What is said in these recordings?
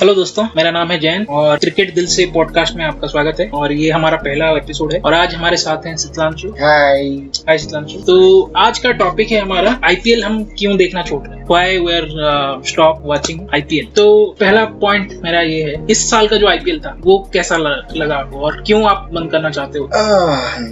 Hello दोस्तों, मेरा नाम है जैन और क्रिकेट दिल से पॉडकास्ट में आपका स्वागत है। और ये हमारा पहला एपिसोड है और आज हमारे साथ हैं सितलांशु। हाय सितलांशु। तो आज का टॉपिक है हमारा आईपीएल हम क्यों देखना छोड़ रहे हैं, why we are stop watching IPL. तो पहला पॉइंट मेरा ये है, इस साल का जो आईपीएल था वो कैसा लगा आपको और क्यों आप बंद करना चाहते हो?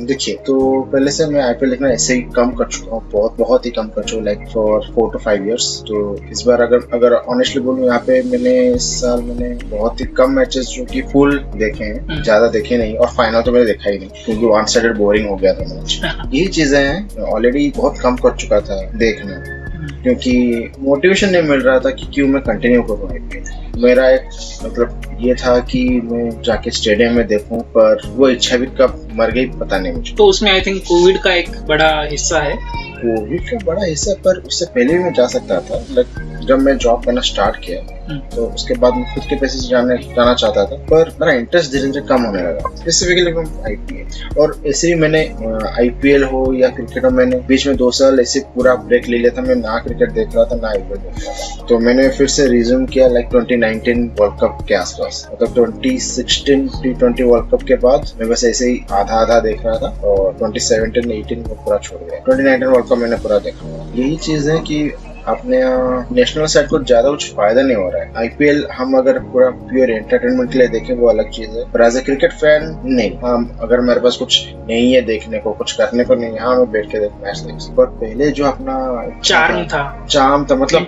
देखिए, तो पहले से मैं आईपीएल देखना ऐसे ही कम कर चुका हूँ, बहुत ही कम कर चुका हूँ, लाइक फॉर 4 to 5 years। तो इस बार अगर ऑनेस्टली बोलूँ, यहाँ पे मैंने बहुत ही कम मैचेस जो कि फुल देखे हैं, ज्यादा देखे नहीं, और फाइनल तो मैंने देखा ही नहीं क्योंकि वन साइडेड बोरिंग हो गया था मैच। यही चीजें हैं, ऑलरेडी बहुत कम कर चुका था देखने, क्योंकि मोटिवेशन नहीं मिल रहा था कि क्यों मैं कंटिन्यू करूँ आईपीएल। मेरा एक मतलब ये था कि मैं जाके स्टेडियम में देखूं, पर वो इच्छा भी कब मर गई पता नहीं मुझे। तो उसमें आई थिंक कोविड का एक बड़ा हिस्सा है। कोविड का बड़ा हिस्सा, पर उससे पहले भी मैं जा सकता था। जब मैं जॉब करना स्टार्ट किया तो उसके बाद मैं खुद के पैसे से जाना चाहता था, पर मेरा इंटरेस्ट धीरे धीरे कम होने लगा, स्पेसिफिकली आईपीएल। और ऐसे ही मैंने आईपीएल हो या क्रिकेट हो, मैंने बीच में 2 साल ऐसे पूरा ब्रेक ले लिया था। मैं ना क्रिकेट देख रहा था ना आईपीएल देख रहा था। तो मैंने फिर से रिज्यूम किया लाइक 2019 वर्ल्ड कप के आसपास, मतलब 2016 T20 वर्ल्ड कप के बाद मैं बस ऐसे ही आधा देख रहा था, और 2017-18 को पूरा छोड़ गया। 2019 वर्ल्ड कप मैंने पूरा देखा। यही चीज है कि अपने नेशनल साइड को ज्यादा कुछ फायदा नहीं हो रहा है। आईपीएल हम अगर पूरा प्योर एंटरटेनमेंट के लिए देखें वो अलग चीज है, पर एज ए क्रिकेट फैन नहीं। हम अगर मेरे पास कुछ नहीं है देखने को, कुछ करने को नहीं, यहाँ मैं बैठ के मैच देख सकता। पर पहले जो अपना चार्म था, मतलब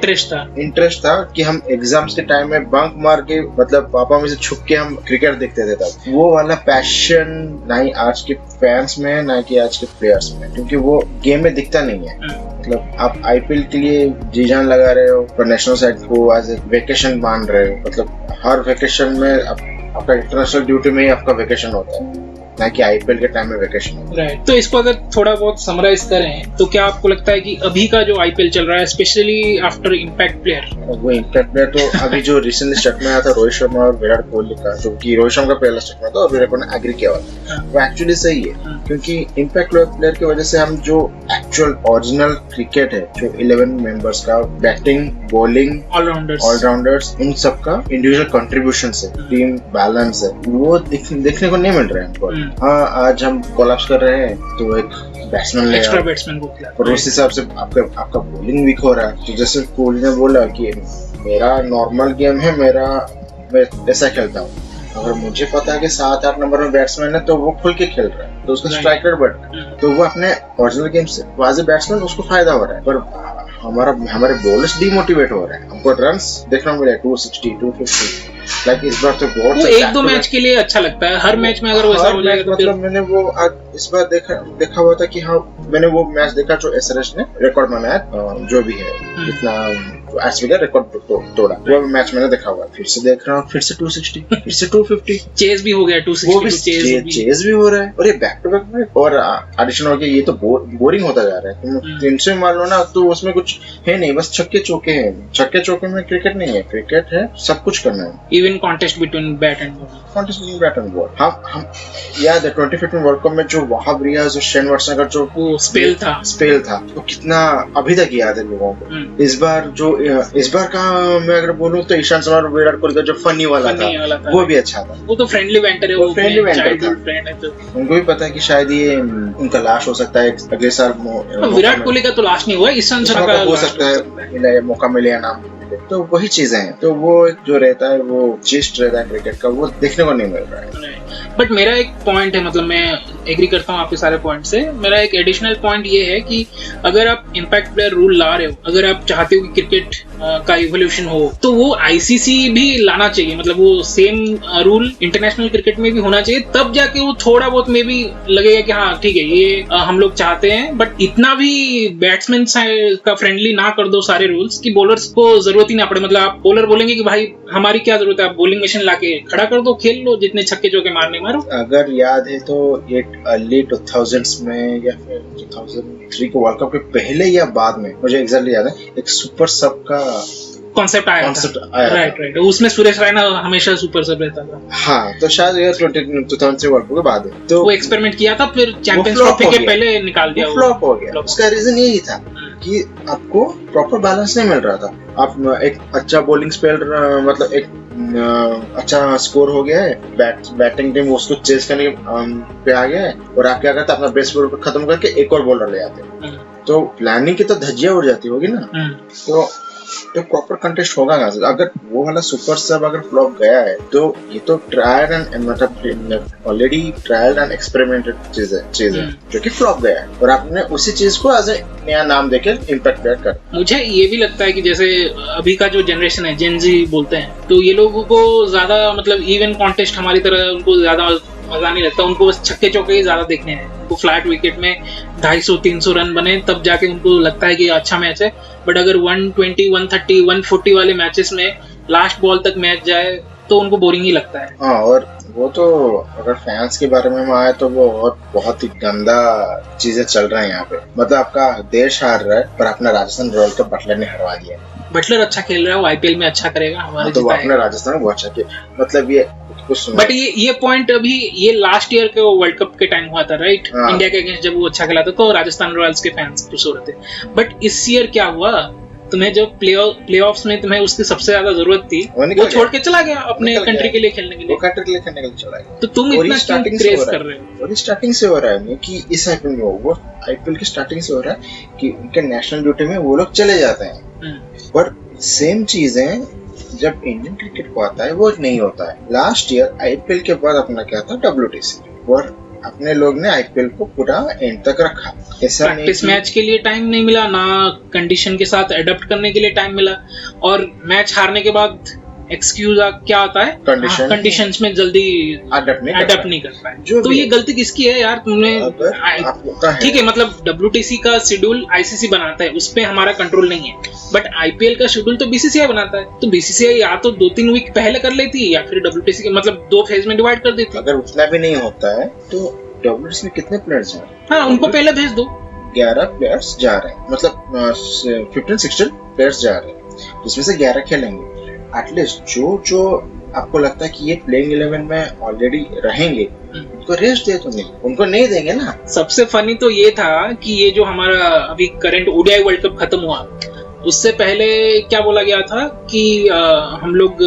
इंटरेस्ट था कि हम एग्जाम्स के टाइम में बंक मार के, मतलब पापा में से छुप के हम क्रिकेट देखते थे तब। वो वाला पैशन ना ही आज के फैंस में ना कि आज के प्लेयर्स में, क्योंकि वो गेम में दिखता नहीं है। मतलब आप आईपीएल के लिए जी जान लगा रहे हो, पर नेशनल साइड को एज ए वेकेशन मान रहे हो। मतलब हर वेकेशन में आपका इंटरनेशनल ड्यूटी में ही आपका वेकेशन होता है, ना कि आईपीएल के टाइम में वेकेशन होता है। राइट। तो इसको अगर थोड़ा बहुत समराइज करें तो क्या आपको लगता है कि अभी का जो आईपीएल चल रहा है, स्पेशली आफ्टर इम्पैक्ट प्लेयर, वो इम्पैक्ट प्लेयर तो अभी जो रिसेंटली स्टेटमेंट आया था रोहित शर्मा और विराट कोहली का, जो कि रोहित शर्मा का पहला स्टेटमेंट था और विराट कोहली ने एग्री किया हुआ, वो एक्चुअली सही है। क्योंकि इम्पैक्ट प्लेयर की वजह से हम जो एक्चुअल ओरिजिनल क्रिकेट है, जो 11 मेंबर्स का बैटिंग, बॉलिंग, ऑलराउंडर्स, इन सब का इंडिविजुअल कंट्रीब्यूशन है, टीम बैलेंस है, वो देखने को नहीं मिल रहा है हमको। हाँ, आज हम कोलैप्स कर रहे हैं तो एक बैट्समैन को और उस हिसाब से आपका बॉलिंग वीक हो रहा है। तो जैसे कोहली ने बोला कि मेरा नॉर्मल गेम है, मैं ऐसा खेलता हूँ। अगर मुझे पता है कि 7-8 नंबर में बैट्समैन है तो वो खुल के खेल रहा है, तो उसका स्ट्राइक रेट बढ़ रहा है, तो वो अपने ओरिजिनल गेम से वाजे बैट्समैन उसको फायदा हो रहा है। पर हमारे बॉलर्स डिमोटिवेट हो रहे हैं। हमको रन्स देखना मिले 260, 250। लाइक इस बार तो बहुत 1-2 मैच के लिए अच्छा लगता है, हर मैच में अगर वैसा हो जाएगा तो मतलब मैंने वो आज इस बार देखा हुआ था कि हाँ, मैंने वो मैच देखा जो एसआरएच ने रिकॉर्ड बनाया, जो भी है जितना एसवी का रिकॉर्ड तोड़ा, वो मैच मैंने देखा हुआ। फिर से देख रहा हूँ, फिर से 260, फिर से 250, चेज भी हो गया, 260 चेज भी हो रहा है, और ये बैक टू बैक में और एडिशन हो गया। ये तो बोरिंग होता जा रहा है। तुम 300 मान लो ना, तो उसमें कुछ है नहीं, बस छक्के चौके हैं। छक्के चौके में क्रिकेट नहीं है, क्रिकेट है सब कुछ करना है। Even contest between bat and ball. हम याद है 2015 वर्ल्ड कप में जो वहाब रियाज और शेन वाटसन का जो स्पेल था, तो कितना अभी तक याद है लोगों को। इस बार का मैं अगर बोलूं तो ईशांत शर्मा और विराट कोहली का जो फनी वाला था वो भी अच्छा था। वो तो फ्रेंडली बैंटर है, वो फ्रेंडली बैंटर था। फ्रेंड है, तो उनको भी पता है कि शायद ये उनका लाश हो सकता है अगले साल। विराट कोहली का तो लाश नहीं हुआ, ईशांत शर्मा का हो सकता है, मौका मिले या ना। तो वही चीजें हैं, तो वो जो रहता है, वो जिस्ट रहता है क्रिकेट का, वो देखने को नहीं मिल रहा है। बट मेरा एक पॉइंट है, मतलब मैं एग्री करता हूँ आपके सारे पॉइंट से। मेरा एक एडिशनल पॉइंट ये है कि अगर आप इम्पैक्ट प्लेयर रूल ला रहे हो, अगर आप चाहते हो कि क्रिकेट का इवोल्यूशन हो, तो वो आईसीसी भी लाना चाहिए। मतलब वो सेम रूल इंटरनेशनल क्रिकेट में भी होना चाहिए, तब जाके वो थोड़ा बहुत में भी लगेगा कि हाँ ठीक है, ये हम लोग चाहते हैं। बट इतना भी बैट्समैन का फ्रेंडली ना कर दो सारे रूल्स कि बॉलर्स को जरूरत ही ना पड़े। मतलब आप बॉलर बोलेंगे कि भाई हमारी क्या जरूरत है, आप बॉलिंग मशीन लाके खड़ा कर दो, खेल लो, जितने छक्के चौके मारने मारो। अगर याद है तो ये अर्ली 2000s में या फिर 2003 को वर्ल्ड कप के पहले या बाद में, मुझे एग्जैक्टली याद है, एक सुपर सब का कॉन्सेप्ट आया था। राइट। उसमें सुरेश रैना हमेशा सुपर सब रहता था। हाँ, तो शायद ये 2003 वर्ल्ड कप के बाद है। तो वो एक्सपेरिमेंट किया था, फिर चैंपियंस ट्रॉफी के पहले निकाल दिया, फ्लॉप हो गया। उसका रीजन यही था कि आपको प्रॉपर बैलेंस नहीं मिल रहा था। आप एक अच्छा बॉलिंग स्पेल, मतलब एक अच्छा स्कोर हो गया है, बैटिंग टीम उसको चेस करने पे आ गया है, और आप क्या करते हैं, अपना बेस्ट बॉलर खत्म करके एक और बॉलर ले आते हैं। तो प्लानिंग की तो धज्जियां उड़ जाती होगी ना। तो प्रॉपर कंटेस्ट होगा कहाँ से? अगर वो वाला सुपर सब अगर फ्लॉप गया है तो ये तो ट्रायल एंड मतलब ऑलरेडी ट्रायल एंड एक्सपेरिमेंटेड चीज है जो कि फ्लॉप गया है, और आपने उसी चीज को एज ए नया नाम देके इम्पैक्ट प्लेयर कर। मुझे ये भी लगता है कि जैसे अभी का जो जनरेशन है, जेन जी बोलते हैं, तो ये लोगों को ज्यादा मतलब इवन कॉन्टेस्ट हमारी तरह उनको ज्यादा मजा नहीं लगता। उनको बस छक्के चौके ही ज्यादा देखने हैं। उनको फ्लैट विकेट में 250-300 रन बने तब जाके उनको लगता है कि अच्छा मैच है। बट अगर 120, 130, 140 वाले मैचेस में लास्ट बॉल तक मैच जाए तो उनको बोरिंग ही लगता है। हाँ, और वो तो अगर फैंस के बारे में आए तो वो बहुत ही गंदा चीजें चल रहा है यहाँ पे। मतलब आपका देश हार रहा है पर अपना राजस्थान रॉयल का बटलर ने हरवा दिया। बटलर अच्छा खेल रहा है, वो आईपीएल में अच्छा करेगा, हमारे तो वो अपने राजस्थान में बहुत अच्छा किया। मतलब ये बट ये पॉइंट अभी ये लास्ट ईयर के वर्ल्ड कप के टाइम हुआ था, राइट? इंडिया के अगेंस्ट जब वो अच्छा खेला था तो राजस्थान रॉयल्स के फैंस खुश हो रहे थे। बट इस ईयर क्या हुआ, तुम्हें जब प्लेऑफ्स में तुम्हें उसकी सबसे ज्यादा जरूरत थी, वो छोड़ के चला गया अपने कंट्री के लिए खेलने के लिए। कंट्री के लिए खेलने के लिए चला गया। तो तुम इतना क्यों क्रेज कर रहे हो? और स्टार्टिंग से हो रहा है कि इस आईपीएल में वो आईपीएल की स्टार्टिंग से हो रहा है कि उनके नेशनल ड्यूटी में वो लोग चले जाते हैं, पर सेम चीजें जब इंडियन क्रिकेट को आता है वो नहीं होता है। लास्ट ईयर आईपीएल के बाद अपना क्या था, WTC, और अपने लोग ने आईपीएल को पूरा एंड तक रखा। प्रैक्टिस मैच के लिए टाइम नहीं मिला, ना कंडीशन के साथ अडॉप्ट करने के लिए टाइम मिला, और मैच हारने के बाद एक्सक्यूज क्या आता है, कंडीशंस में जल्दी अडॉप्ट नहीं कर पाए। तो ये गलती किसकी है यार? तुमने ठीक है, मतलब WTC का शेड्यूल आईसीसी बनाता है, उस पे हमारा कंट्रोल नहीं है, बट आईपीएल का शेड्यूल तो बीसीसीआई बनाता है। तो बीसीसीआई या तो 2-3 वीक पहले कर लेती या फिर WTC के मतलब 2 फेज में डिवाइड कर देती। अगर उतना भी नहीं होता है तो WTC में कितने प्लेयर्स हैं? हाँ, उनको पहले भेज दो। 11 प्लेयर्स जा रहे हैं, मतलब 15-16 प्लेयर्स जा रहे हैं, जिसमें से 11 खेलेंगे। एटलीस्ट जो आपको लगता है कि ये प्लेइंग 11 में ऑलरेडी रहेंगे, उनको रेस्ट दे। तो नहीं, उनको नहीं देंगे ना। सबसे फनी तो ये था कि ये जो हमारा अभी करंट ओडीआई वर्ल्ड कप खत्म हुआ, उससे पहले क्या बोला गया था कि हम लोग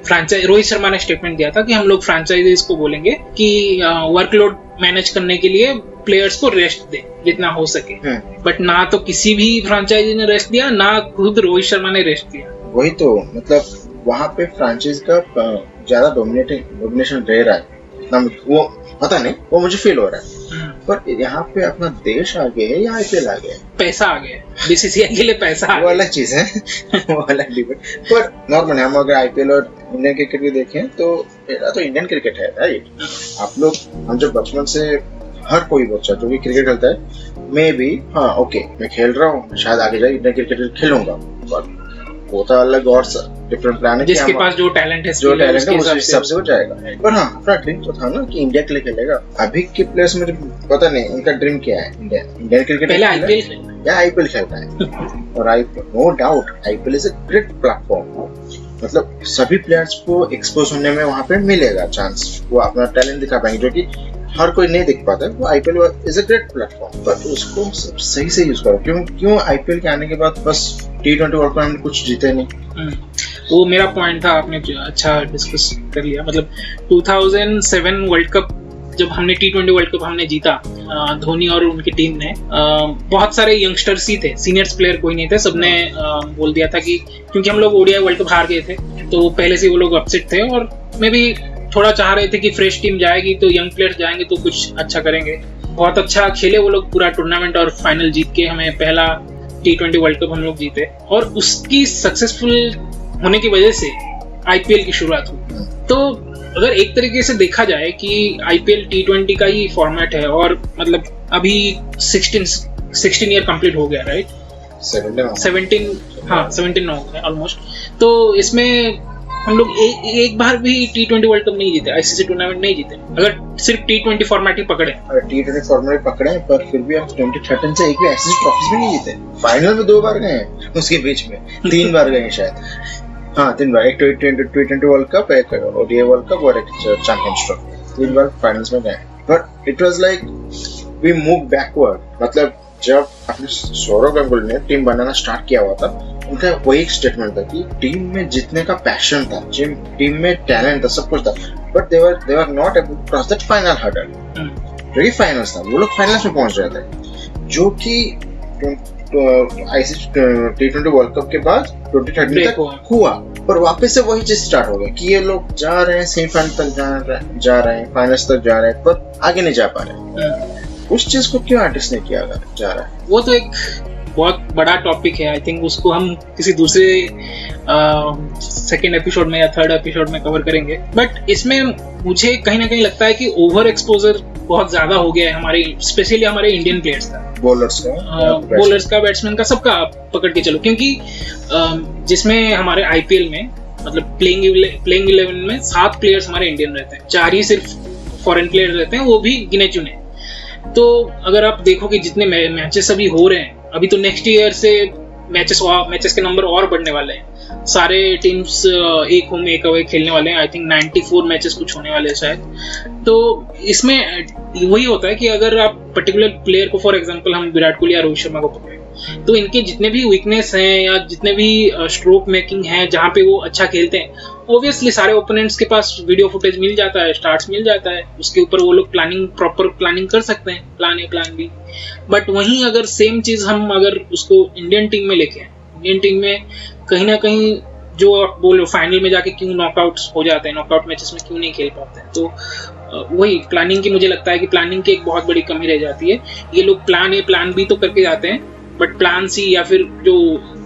फ्रेंचाइज, रोहित शर्मा ने स्टेटमेंट दिया था कि हम लोग फ्रेंचाइजीज को बोलेंगे कि वर्कलोड मैनेज करने के लिए प्लेयर्स को रेस्ट दे जितना हो सके। बट ना तो किसी भी फ्रेंचाइजी ने रेस्ट दिया, ना खुद रोहित शर्मा ने रेस्ट दिया। वही तो, मतलब वहाँ पे फ्रेंचाइज का ज्यादा डोमिनेशन रह रहा है, वो पता नहीं, वो मुझे फील हो रहा है। पर यहाँ पे अपना देश आ गया है या आईपीएल आ गया है, पैसा आ गया, बीसीसीआई के लिए पैसा आ गया, वो अलग चीज है वो अलग डिबेट। पर नॉर्मल हम अगर आईपीएल और इंडियन क्रिकेट भी देखें तो मेरा तो इंडियन क्रिकेट है, राइट? आप लोग, हम जब बचपन से हर कोई बच्चा जो भी क्रिकेट खेलता है, मैं भी हाँ ओके मैं खेल रहा हूँ, शायद आगे जाके इंडियन क्रिकेट खेलूंगा, पर वो तो अलग और डिफरेंट प्लान है। जिसके पास जो टैलेंट है उस हिसाब से हो जाएगा। पर हाँ, अपना ड्रीम तो था ना कि इंडिया के लिए खेलेगा। अभी के प्लेयर्स मुझे पता नहीं उनका ड्रीम क्या है, इंडियन क्रिकेट पहले आईपीएल खेलता है। और no doubt IPL is a great platform, मतलब सभी प्लेयर्स को एक्सपोज होने में वहाँ पे मिलेगा चांस, वो अपना टैलेंट दिखा पाएंगे जो कि हर कोई नहीं दिख पाता। वो IPL is a great platform, पर उसको सब सही से यूज करो। क्यों आईपीएल के आने के बाद बस T20 वर्ल्ड कप हमने कुछ जीते नहीं। वो मेरा पॉइंट था, आपने अच्छा डिस्कस कर लिया। मतलब 2007 वर्ल्ड कप जब हमने T20 वर्ल्ड कप हमने जीता, धोनी और उनकी टीम ने, बहुत सारे यंगस्टर्स ही थे, सीनियर्स प्लेयर कोई नहीं थे। सबने बोल दिया था कि क्योंकि हम लोग ओडीआई वर्ल्ड कप हार गए थे तो पहले से वो लोग अपसेट थे, और मैं भी थोड़ा चाह रहे थे कि फ्रेश टीम जाएगी तो यंग प्लेयर्स जाएंगे तो कुछ अच्छा करेंगे। बहुत अच्छा खेले वो लोग पूरा टूर्नामेंट, और फाइनल जीत के हमें पहला T20 वर्ल्ड कप हम लोग जीते, और उसकी सक्सेसफुल होने की वजह से आईपीएल की शुरुआत हुई। तो अगर एक तरीके से देखा जाए कि आईपीएल T20 का ही फॉर्मेट है, और मतलब अभी 16 ईयर कंप्लीट हो गया, राइट? 17 हो गया ऑलमोस्ट। तो इसमें हम लोग एक बार भी T20 वर्ल्ड कप नहीं जीते, आईसीसी टूर्नामेंट नहीं जीते, अगर सिर्फ T20 फॉर्मेट ही पकड़े। T20 फॉर्मेट पकड़े, पर फिर भी हम 2013 से एक भी आईसीसी ट्रॉफीज भी नहीं जीते। फाइनल में 2 बार गए हैं, उसके बीच में 3 बार गए शायद। हाँ 3 बार, एक T20 वर्ल्ड कप, एक ओडीआई वर्ल्ड कप और एक चैंपियंस ट्रॉफी, 3 बार फाइनल्स में गए। But it was like we move backward. मतलब जब अपने सौरव गांगुली ने टीम बनाना स्टार्ट किया हुआ था उनका वही एक स्टेटमेंट था कि टीम में जीतने का पैशन था, टीम में टैलेंट था, सब कुछ था, but they were not able to cross that final hurdle. जो कि फाइनल्स था, वो लोग फाइनल्स में पहुंच रहे थे, जो कि ICC T20 वर्ल्ड कप के बाद 2013 तक हुआ, पर वापस से वही चीज स्टार्ट हो गया कि ये लोग जा रहे हैं सेमीफाइनल तक, जा रहे हैं फाइनल्स तक जा रहे हैं, पर आगे नहीं जा पा रहे। उस चीज को क्यों आर्टिस्ट ने किया जा रहा है? वो तो एक बहुत बड़ा टॉपिक है। आई थिंक उसको हम किसी दूसरे सेकेंड एपिसोड में या थर्ड एपिसोड में कवर करेंगे। बट इसमें मुझे कहीं ना कहीं लगता है कि ओवर एक्सपोजर बहुत ज्यादा हो गया है हमारे, स्पेशली हमारे इंडियन प्लेयर्स का, बॉलर्स का, बैट्समैन का, सबका पकड़ के चलो। क्योंकि जिसमें हमारे IPL में मतलब प्लेइंग 11 में 7 प्लेयर्स हमारे इंडियन रहते हैं, 4 ही सिर्फ फॉरेन प्लेयर रहते हैं, वो भी गिने चुने। तो अगर आप देखो कि जितने मैचेस अभी हो रहे हैं, अभी तो नेक्स्ट ईयर से मैचेस के नंबर और बढ़ने वाले हैं। सारे टीम्स एक होम एक अवे खेलने वाले हैं। आई थिंक 94 मैचेस कुछ होने वाले हैं शायद। तो इसमें वही होता है कि अगर आप पर्टिकुलर प्लेयर को, फॉर एग्जांपल हम विराट कोहली या रोहित शर्मा को पकड़ें, तो इनके जितने भी वीकनेस हैं या जितने भी स्ट्रोक मेकिंग है जहाँ पे वो अच्छा खेलते हैं, ऑब्वियसली सारे ओपोनेंट्स के पास वीडियो फुटेज मिल जाता है, स्टार्ट्स मिल जाता है, उसके ऊपर वो लोग प्रॉपर प्लानिंग कर सकते हैं, plan A plan B। But वहीं अगर सेम चीज हम अगर उसको इंडियन टीम में लेके आए, इंडियन टीम में कहीं ना कहीं जो आप बोलो फाइनल में जाके क्यों नॉकआउट्स हो जाते हैं, नॉकआउट मैचेस में क्यों नहीं खेल पाते हैं, तो वही प्लानिंग की, मुझे लगता है कि प्लानिंग की एक बहुत बड़ी कमी रह जाती है। ये लोग प्लान A प्लान B तो करके जाते हैं, बट प्लान C या फिर जो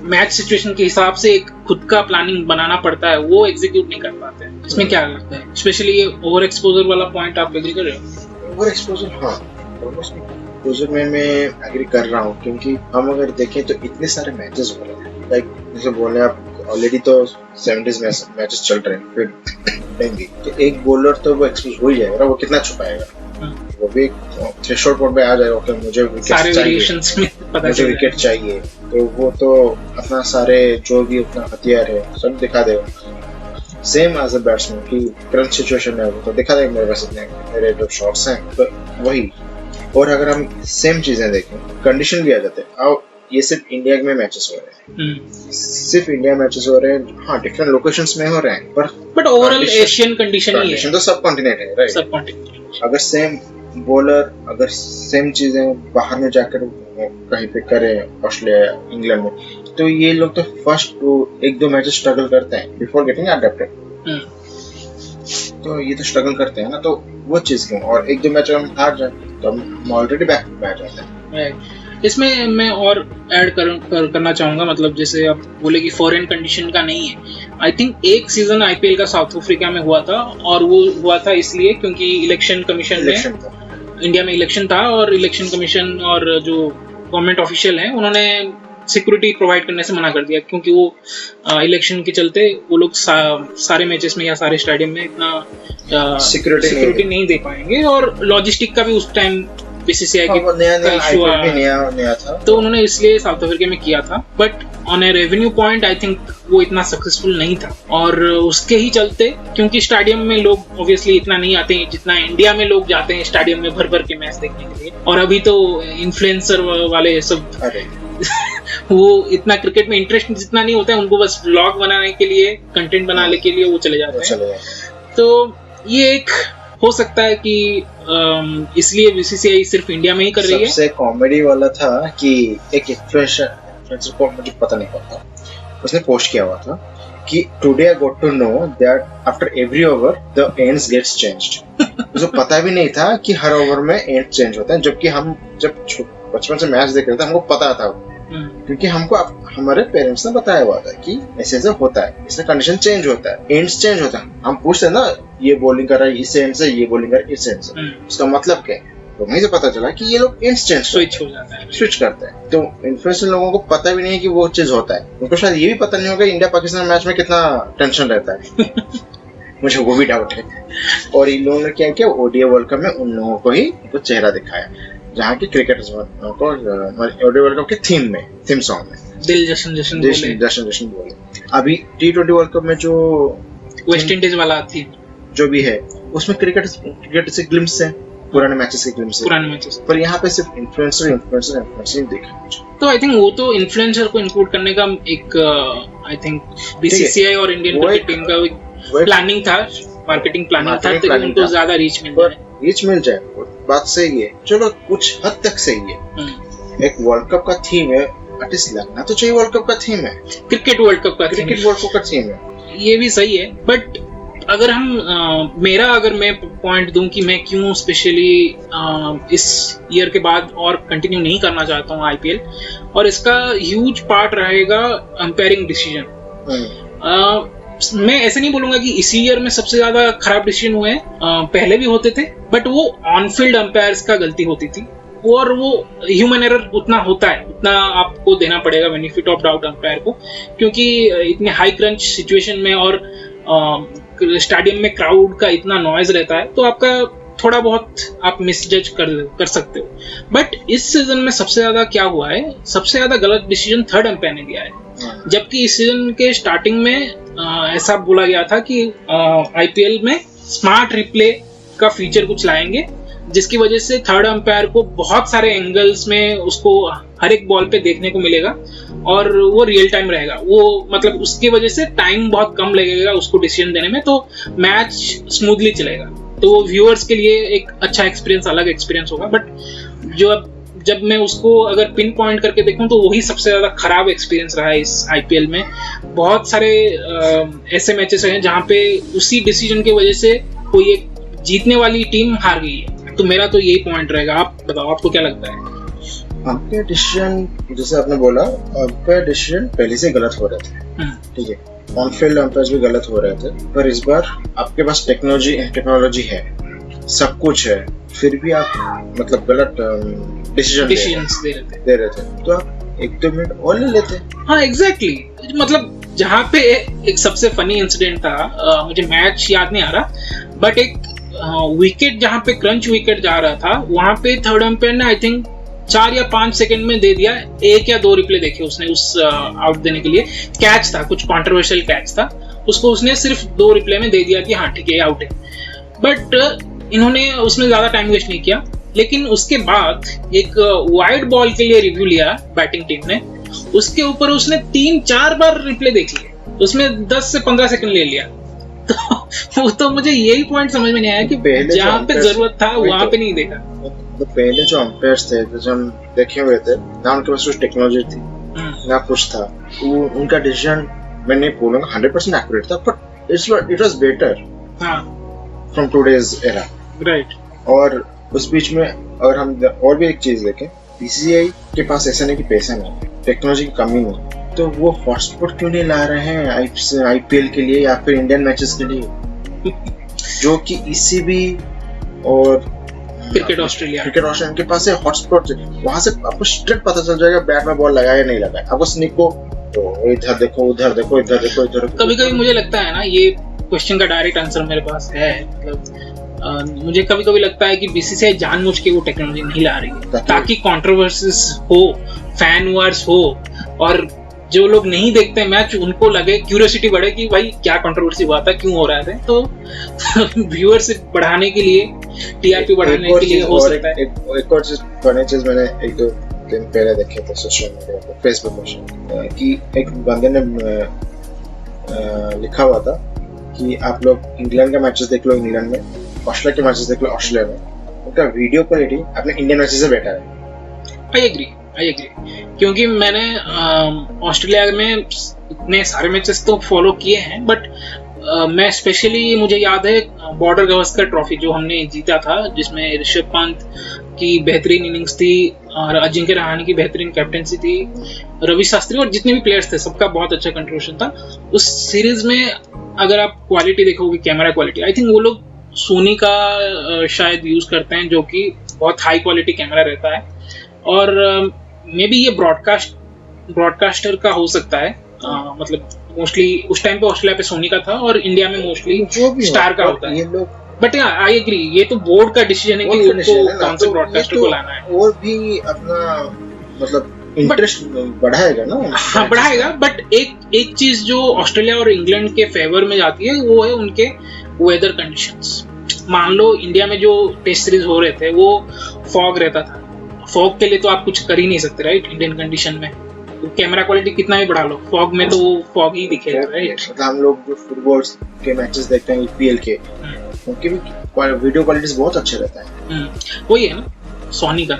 मैच सिचुएशन के हिसाब से एक खुद का प्लानिंग बनाना पड़ता है, वो एग्जीक्यूट नहीं कर पाते हैं। इसमें क्या लगता है, स्पेशली ये ओवर एक्सपोजर वाला पॉइंट आप एग्री कर रहे हो? ओवर एक्सपोजर, हाँ, एक्सपोजर में मैं एग्री कर रहा हूँ, क्योंकि हम अगर देखें तो इतने सारे मैचेस हो रहे हैं, लाइक जैसे बोले आप ऑलरेडी तो 70 मैचेस चल रहे हैं, फिर तो एक बॉलर तो वो एक्सपोज हो ही जाएगा, वो कितना छुपाएगा, वो भी थ्रेशोल्ड पॉइंट पे आ जाएगा कि मुझे विकेट चाहिए, तो वो तो अपना सारे जो भी अपना हथियार है सब दिखा देगा। सेम एज अ बैट्समैन की करंट सिचुएशन है, वो तो दिखा देगा मेरे पास इतने मेरे जो शॉट्स हैं, तो वही। और अगर हम सेम चीजें देखें, कंडीशन भी आ जाते हैं। अब ये सिर्फ इंडिया में मैचेस हो रहे हैं, सिर्फ इंडिया मैचेस हो रहे हैं, हाँ डिफरेंट लोकेशंस में हो रहे हैं, बट ओवरऑल एशियन कंडीशन ही है, तो सब कॉन्टिनेंट है, राइट, सब कॉन्टिनेंट। अगर सेम बॉलर, अगर सेम चीजें बाहर में जाकर कहीं पे करें, ऑस्ट्रेलिया, इंग्लैंड में, तो ये लोग तो फर्स्ट 1-2 मैचेस स्ट्रगल करते हैं बिफोर गेटिंग अडैप्टेड। तो ये तो स्ट्रगल करते हैं ना, तो वो चीज क्यों, और 1-2 मैच हम हार जाए तो हम ऑलरेडी बैक जाते हैं। इसमें मैं और ऐड करना चाहूंगा, मतलब जैसे आप बोले कि फॉरेन कंडीशन का नहीं है। आई थिंक एक सीजन IPL का साउथ अफ्रीका में हुआ था, और वो हुआ था इसलिए क्योंकि इलेक्शन कमीशन में, इंडिया में इलेक्शन था, और इलेक्शन कमीशन और जो गवर्नमेंट ऑफिशियल हैं उन्होंने सिक्योरिटी प्रोवाइड करने से मना कर दिया, क्योंकि वो इलेक्शन के चलते वो लोग सारे मैचेस में या सारे स्टेडियम में इतना सिक्योरिटी नहीं दे पाएंगे, और लॉजिस्टिक का भी उस टाइम BCCI की नया था, तो उन्होंने इसलिए साउथ अफ्रीका में किया था। But on a revenue point I think वो इतना सक्सेसफुल नहीं था, और उसके ही चलते, क्योंकि स्टेडियम में लोग ऑब्वियसली इतना नहीं आते हैं जितना इंडिया में लोग जाते हैं स्टेडियम में भर के मैच देखने के लिए। और अभी तो इन्फ्लुएंसर वाले सब वो इतना क्रिकेट में इंटरेस्ट जितना नहीं होता है, उनको बस ब्लॉग बनाने के लिए, कंटेंट बनाने के लिए वो चले जाते हैं। तो ये एक हो सकता है कि इसलिए BCCI सिर्फ इंडिया में ही कर रही है। सबसे कॉमेडी वाला था कि एक इन्फ्लुएंसर को मुझे पता नहीं पता, उसने पोस्ट किया हुआ था कि today I got to know that after every over the ends gets changed. उसे पता भी नहीं था कि हर ओवर में एंड चेंज होता है, जबकि हम जब बचपन से मैच देख रहे थे हमको पता था, क्योंकि हमको हमारे पेरेंट्स ने बताया हुआ था कि ऐसे ऐसे होता है, इसमें कंडीशन चेंज होता है, एंड्स चेंज होता है। हम पूछते हैं ना, ये बॉलिंग कर रहा है इस एंड से, ये बॉलिंग कर रहा है इस एंड से, उसका मतलब क्या है? तो वहीं से पता चला कि ये लोग एंड्स चेंज स्विच हो जाता है, स्विच करते हैं। तो इन्फ्लुएंसर लोगों को पता भी नहीं है कि वो चीज होता है, उनको शायद ये भी पता नहीं होगा इंडिया पाकिस्तान मैच में कितना टेंशन रहता है। मुझे वो भी डाउट है। और इन लोगों ने क्या किया, ODI वर्ल्ड कप में उन लोगों को ही चेहरा दिखाया, जहाँ की क्रिकेटर्स को ODI वर्ल्ड कप के थीम सॉन्ग में दिल जशन जशन बोले। अभी T20 वर्ल्ड कप में जो वेस्ट इंडीज वाला थी, जो भी है, उसमें क्रिकेट से ग्लिम्स है, पुराने मैचेस की क्लिप से, पुराने मैचेस। पर यहाँ पे सिर्फ इन्फ्लुएंसर देखा मुझे। तो आई थिंक वो तो इन्फ्लुएंसर को इंक्लूड करने का एक आई थिंक बीसीसीआई और इंडियन क्रिकेट टीम का प्लानिंग था, मार्केटिंग प्लानिंग था, ताकि उनको ज्यादा रीच मिल जाए। रीच मिल जाए, बात सही है, चलो कुछ हद तक सही है। एक वर्ल्ड कप का थीम है, एटलीस्ट लगना तो चाहिए वर्ल्ड कप का थीम है, क्रिकेट वर्ल्ड कप का थीम है, ये भी सही है। बट अगर हम अगर मैं पॉइंट दूं कि मैं क्यों स्पेशली इस ईयर के बाद और कंटिन्यू नहीं करना चाहता हूं आईपीएल, और इसका ह्यूज पार्ट रहेगा अंपायरिंग डिसीजन। मैं ऐसे नहीं बोलूंगा कि इसी ईयर में सबसे ज्यादा खराब डिसीजन हुए हैं, पहले भी होते थे, बट वो ऑन फील्ड अंपायर्स का गलती होती थी, और वो ह्यूमन एरर उतना होता है, उतना आपको देना पड़ेगा बेनिफिट ऑफ डाउट अंपायर को, क्योंकि इतने हाई क्रंच सिचुएशन में और स्टेडियम में क्राउड का इतना नॉइज रहता है, तो आपका थोड़ा बहुत आप मिसजज कर सकते हो। बट इस सीजन में सबसे ज्यादा क्या हुआ है, सबसे ज्यादा गलत डिसीजन थर्ड अंपायर ने दिया है। जबकि इस सीजन के स्टार्टिंग में ऐसा बोला गया था कि आईपीएल में स्मार्ट रिप्ले का फीचर कुछ लाएंगे, जिसकी वजह से थर्ड अंपायर को बहुत सारे एंगल्स में उसको हर एक बॉल पे देखने को मिलेगा, और वो रियल टाइम रहेगा। वो मतलब उसकी वजह से टाइम बहुत कम लगेगा उसको डिसीजन देने में, तो मैच स्मूथली चलेगा। तो वो व्यूअर्स के लिए एक अच्छा एक्सपीरियंस, अलग एक्सपीरियंस होगा। बट जब मैं उसको अगर पिन पॉइंट करके देखूं, तो वही सबसे ज्यादा खराब एक्सपीरियंस रहा है इस आईपीएल में। बहुत सारे ऐसे मैचेस हैं जहां पे उसी डिसीजन की वजह से कोई एक जीतने वाली टीम हार गई है। तो मेरा तो यही पॉइंट रहेगा। आप बताओ, आपको क्या लगता है? आपके डिसीजन, जैसे आपने बोला, आपका डिसीजन पहले से गलत हो रहे थे, ठीक है, ऑन फील्ड अंपायर्स भी गलत हो रहे थे, पर इस बार आपके पास टेक्नोलॉजी है, सब कुछ है, फिर भी आप मतलब गलत डिसीजन दे रहे थे, तो आप 1-2 मिनट और ले लेते। हाँ, एग्जैक्टली। मतलब जहाँ पे एक सबसे फनी इंसिडेंट था, मुझे मैच याद नहीं आ रहा, बट एक विकेट जहाँ पे क्रंच विकेट जा रहा था, वहां पे थर्ड अंपायर ने आई थिंक 4 या 5 सेकंड में दे दिया, 1 या 2 रिप्ले देखे उसने उस आउट देने के लिए। कैच था, कुछ कंट्रोवर्शियल कैच था, उसको उसने सिर्फ 2 रिप्ले में दे दिया कि हाँ ठीक है आउट है। बट इन्होंने उसमें ज्यादा टाइम वेस्ट नहीं किया, लेकिन उसके बाद एक वाइड बॉल के लिए रिव्यू लिया बैटिंग टीम ने, उसके ऊपर उसने 3-4 बार रिप्ले देख लिए, उसमें 10 से 15 सेकंड ले लिया। तो मुझे यही पॉइंट समझ में नहीं आया कि जहाँ पे जरूरत था वहां पे नहीं देखा। तो पहले जो अंपायर्स थे, जो हम देखे हुए थे ना, उनके पास कुछ टेक्नोलॉजी थी ना कुछ था, उनका डिसीजन मैं नहीं बोलूंगा 100% एक्यूरेट था, but it was better from today's era, right. और उस बीच में अगर हम और भी एक चीज देखें, बीसीसीआई के पास ऐसा नहीं कि पैसा नहीं, टेक्नोलॉजी की कमी नहीं, तो वो हॉटस्पॉट क्यों नहीं ला रहे हैं आईपीएल के लिए या फिर इंडियन मैचेस के लिए, जो कि ईसीबी और क्रिकेट ऑस्ट्रेलिया के पास है हॉटस्पॉट, वहां से आपको स्ट्रेट पता चल जाएगा बैट में बॉल लगाया नहीं लगाया। आपको स्निक को तो इधर देखो उधर देखो इधर देखो इधर। कभी-कभी मुझे लगता है ना, ये क्वेश्चन का डायरेक्ट आंसर मेरे पास है, मतलब मुझे कभी-कभी लगता है कि बीसीसीआई जानबूझ के वो टेक्नोलॉजी नहीं ला रही है ताकि कंट्रोवर्सीज हो, फैन वार्स हो, और जो लोग नहीं देखते मैच उनको लगे, क्यूरियोसिटी बढ़े कि भाई क्या कंट्रोवर्सी हुआ था, क्यों हो रहा था। तो व्यूअरशिप बढ़ाने के लिए, टीआरपी बढ़ाने के लिए हो सकता है। एक और चीज, फनी चीज मैंने 1-2 दिन पहले देखे थे सोशल मीडिया पे, फेसबुक पे, कि एक बंदे ने लिखा हुआ था कि आप लोग इंग्लैंड के मैचेस देख लो इंग्लैंड में, ऑस्ट्रेलिया के मैचेस देख लो ऑस्ट्रेलिया में, उनका वीडियो क्वालिटी अपने इंडियन मैचेस से बेटर है। आई एग्री, क्योंकि मैंने ऑस्ट्रेलिया में इतने सारे मैचेस तो फॉलो किए हैं, बट मैं स्पेशली, मुझे याद है बॉर्डर गावस्कर ट्रॉफी जो हमने जीता था, जिसमें ऋषभ पंत की बेहतरीन इनिंग्स थी और अजिंक्य रहाणे की बेहतरीन कैप्टेंसी थी, रवि शास्त्री और जितने भी प्लेयर्स थे सबका बहुत अच्छा कंट्रीब्यूशन था उस सीरीज में। अगर आप क्वालिटी देखोगे, कैमरा क्वालिटी, आई थिंक वो लोग सोनी का शायद यूज करते हैं, जो कि बहुत हाई क्वालिटी कैमरा रहता है, और मे बी ये ब्रॉडकास्टर का हो सकता है, मतलब मोस्टली उस टाइम पे ऑस्ट्रेलिया पे सोनी का था और इंडिया में मोस्टली स्टार का होता है। बट आई एग्री, ये तो बोर्ड का डिसीजन है कि उनको कौन से ब्रॉडकास्टर को लाना है, और भी अपना मतलब इंटरेस्ट बढ़ाएगा ना। हाँ, बढ़ाएगा, बट एक चीज जो ऑस्ट्रेलिया और इंग्लैंड के फेवर में जाती है वो है उनके वेदर कंडीशंस। मान लो इंडिया में जो टेस्ट सीरीज हो रहे थे वो फॉग रहता था, फॉग के लिए तो आप कुछ कर ही नहीं सकते राइट इंडियन कंडीशन में, तो कैमरा क्वालिटी कितना भी बढ़ा लो फॉग में तो वो फॉग ही दिखेगा राइट। मतलब हम लोग जो फुटबॉल के मैचेस देखते हैं ईपीएल के, उनके भी वीडियो क्वालिटीज बहुत अच्छे रहता है। वही है ना सोनी का,